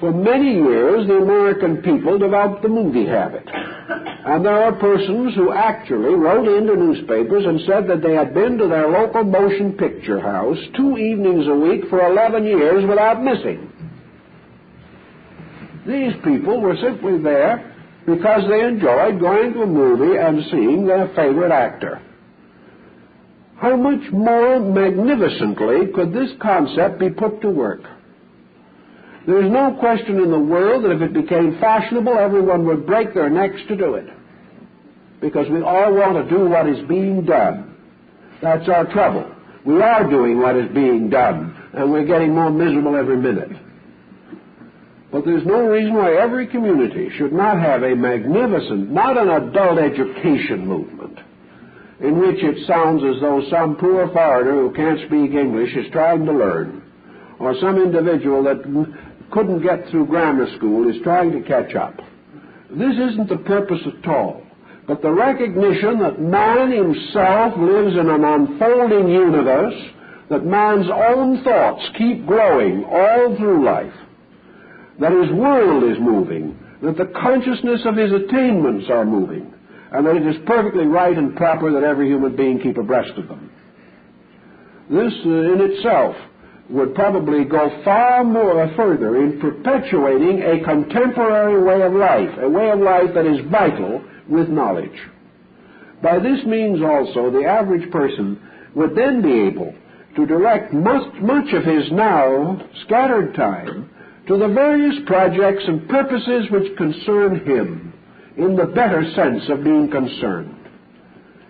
For many years, the American people developed the movie habit. And there are persons who actually wrote into newspapers and said that they had been to their local motion picture house 2 evenings a week for 11 years without missing. These people were simply there because they enjoyed going to a movie and seeing their favorite actor. How much more magnificently could this concept be put to work? There is no question in the world that if it became fashionable, everyone would break their necks to do it, because we all want to do what is being done. That's our trouble. We are doing what is being done, and we're getting more miserable every minute. But there's no reason why every community should not have a magnificent, not an adult education movement, in which it sounds as though some poor foreigner who can't speak English is trying to learn, or some individual that couldn't get through grammar school is trying to catch up. This isn't the purpose at all, but the recognition that man himself lives in an unfolding universe, that man's own thoughts keep growing all through life, that his world is moving, that the consciousness of his attainments are moving, and that it is perfectly right and proper that every human being keep abreast of them. This in itself would probably go far more further in perpetuating a contemporary way of life, a way of life that is vital with knowledge. By this means also, the average person would then be able to direct much of his now scattered time to the various projects and purposes which concern him in the better sense of being concerned.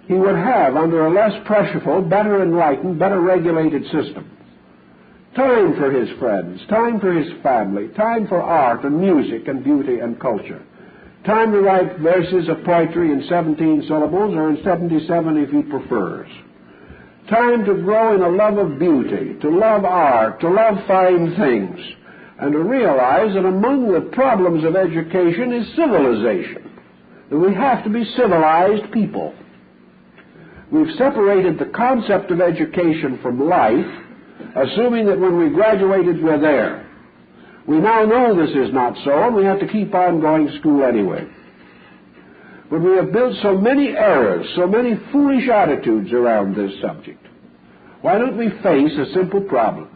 He would have, under a less pressureful, better enlightened, better regulated system, time for his friends, time for his family, time for art and music and beauty and culture, time to write verses of poetry in 17 syllables or in 77 if he prefers, time to grow in a love of beauty, to love art, to love fine things, and to realize that among the problems of education is civilization, that we have to be civilized people. We've separated the concept of education from life, assuming that when we graduated we're there. We now know this is not so, and we have to keep on going to school anyway. But we have built so many errors, so many foolish attitudes around this subject. Why don't we face a simple problem?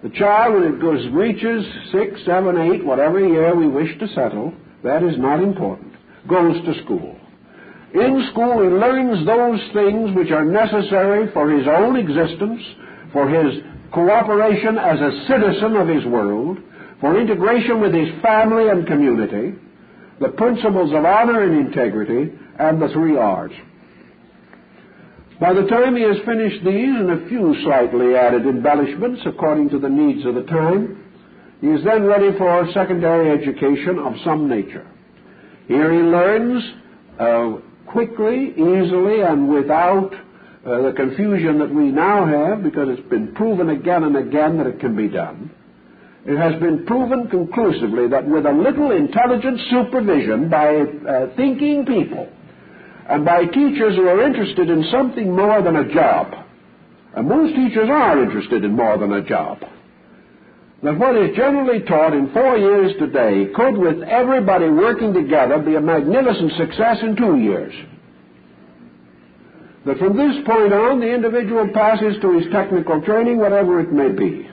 The child, when it reaches 6, 7, 8, whatever year we wish to settle, that is not important, goes to school. In school he learns those things which are necessary for his own existence, for his cooperation as a citizen of his world, for integration with his family and community, the principles of honor and integrity, and the 3 R's. By the time he has finished these and a few slightly added embellishments according to the needs of the time, he is then ready for secondary education of some nature. Here he learns quickly, easily, and without the confusion that we now have, because it's been proven again and again that it can be done. It has been proven conclusively that with a little intelligent supervision by thinking people and by teachers who are interested in something more than a job, and most teachers are interested in more than a job, that what is generally taught in 4 years today could, with everybody working together, be a magnificent success in 2 years. That from this point on, the individual passes to his technical training, whatever it may be.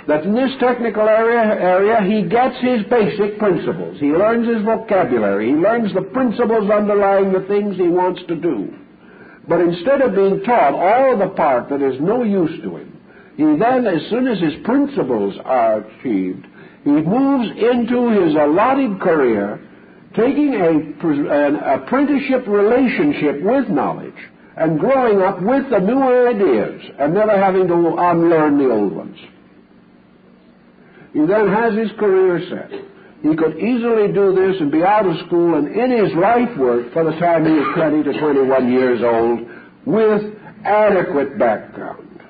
That in this technical area he gets his basic principles. He learns his vocabulary. He learns the principles underlying the things he wants to do. But instead of being taught all the part that is no use to him, he then, as soon as his principles are achieved, he moves into his allotted career, taking an apprenticeship relationship with knowledge and growing up with the new ideas and never having to unlearn the old ones. He then has his career set. He could easily do this and be out of school and in his life work by the time he is 20 to 21 years old with adequate background.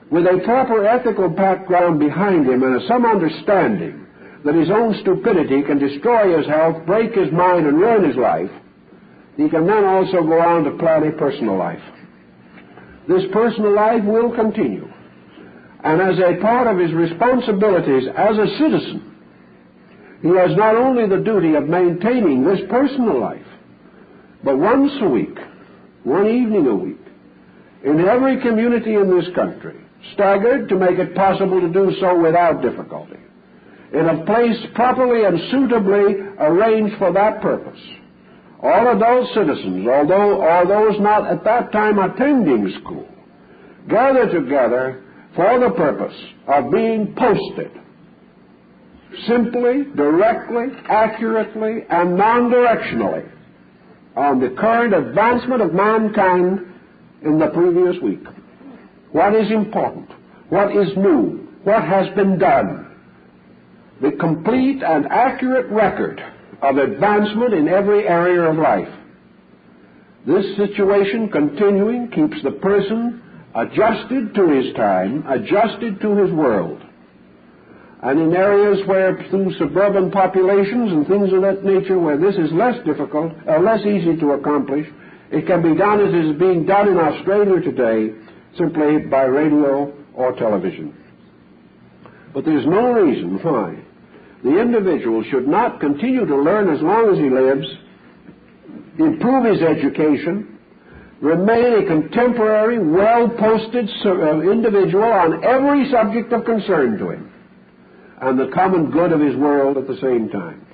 With a proper ethical background behind him and some understanding that his own stupidity can destroy his health, break his mind, and ruin his life, he can then also go on to plan a personal life. This personal life will continue. And as a part of his responsibilities as a citizen, he has not only the duty of maintaining this personal life, but once a week, one evening a week, in every community in this country, staggered to make it possible to do so without difficulty, in a place properly and suitably arranged for that purpose. All adult citizens, or those not at that time attending school, gather together for the purpose of being posted simply, directly, accurately, and non-directionally on the current advancement of mankind in the previous week. What is important? What is new? What has been done? The complete and accurate record of advancement in every area of life. This situation continuing keeps the person adjusted to his time, adjusted to his world. And in areas where, through suburban populations and things of that nature, where this is less difficult, less easy to accomplish, it can be done as is being done in Australia today, simply by radio or television. But there's no reason why the individual should not continue to learn as long as he lives, improve his education, remain a contemporary, well-posted individual on every subject of concern to him, and the common good of his world at the same time.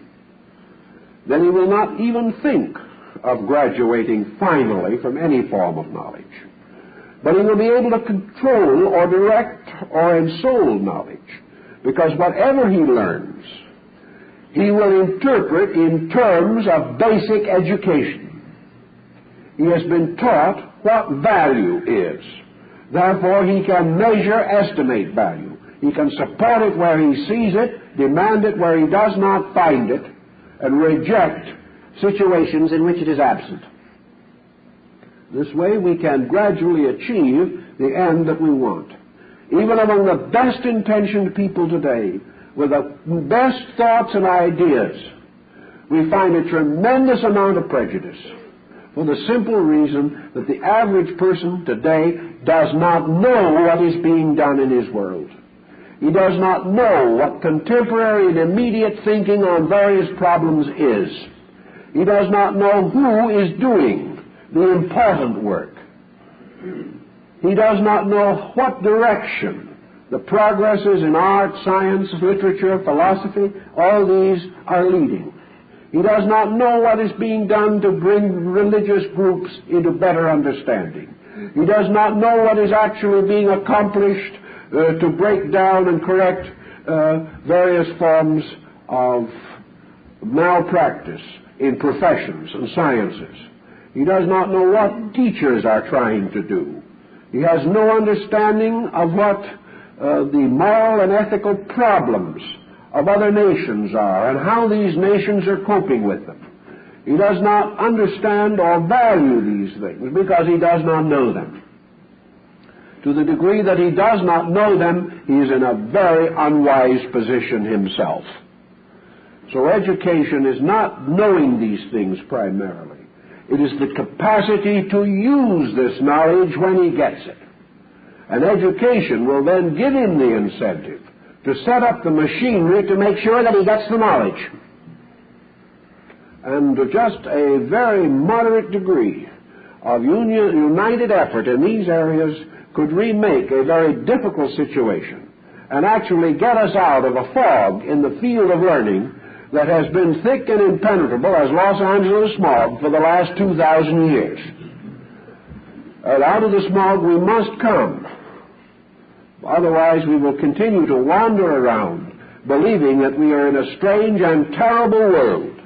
Then he will not even think of graduating finally from any form of knowledge. But he will be able to control or direct or ensoul knowledge, because whatever he learns, he will interpret in terms of basic education. He has been taught what value is. Therefore, he can measure, estimate value. He can support it where he sees it, demand it where he does not find it, and reject situations in which it is absent. This way we can gradually achieve the end that we want. Even among the best intentioned people today, with the best thoughts and ideas, we find a tremendous amount of prejudice, for the simple reason that the average person today does not know what is being done in his world. He does not know what contemporary and immediate thinking on various problems is. He does not know who is doing the important work. He does not know what direction the progresses in art, science, literature, philosophy, all these are leading. He does not know what is being done to bring religious groups into better understanding. He does not know what is actually being accomplished to break down and correct various forms of malpractice in professions and sciences. He does not know what teachers are trying to do. He has no understanding of what the moral and ethical problems of other nations are and how these nations are coping with them. He does not understand or value these things because he does not know them. To the degree that he does not know them, he is in a very unwise position himself. So education is not knowing these things primarily. It is the capacity to use this knowledge when he gets it. And education will then give him the incentive to set up the machinery to make sure that he gets the knowledge. And to just a very moderate degree of united effort in these areas could remake a very difficult situation and actually get us out of a fog in the field of learning that has been thick and impenetrable as Los Angeles smog for the last 2,000 years. And out of the smog we must come. Otherwise we will continue to wander around believing that we are in a strange and terrible world.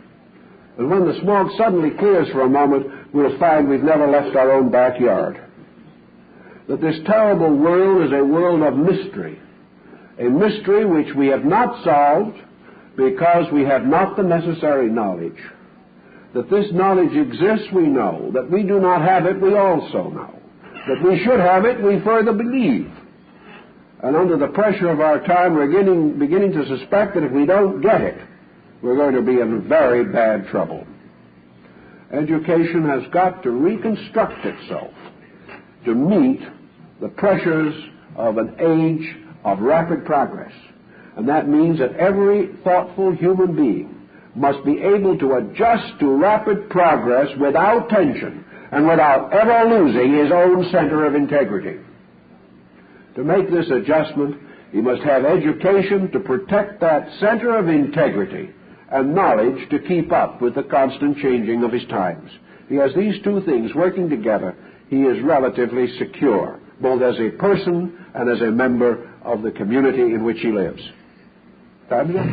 And when the smog suddenly clears for a moment, we'll find we've never left our own backyard. That this terrible world is a world of mystery, a mystery which we have not solved because we have not the necessary knowledge. That this knowledge exists, we know. That we do not have it, we also know. That we should have it, we further believe. And under the pressure of our time, we're beginning to suspect that if we don't get it, we're going to be in very bad trouble. Education has got to reconstruct itself to meet the pressures of an age of rapid progress. And that means that every thoughtful human being must be able to adjust to rapid progress without tension and without ever losing his own center of integrity. To make this adjustment, he must have education to protect that center of integrity and knowledge to keep up with the constant changing of his times. If he has these two things working together, he is relatively secure, both as a person and as a member of the community in which he lives. Time's up.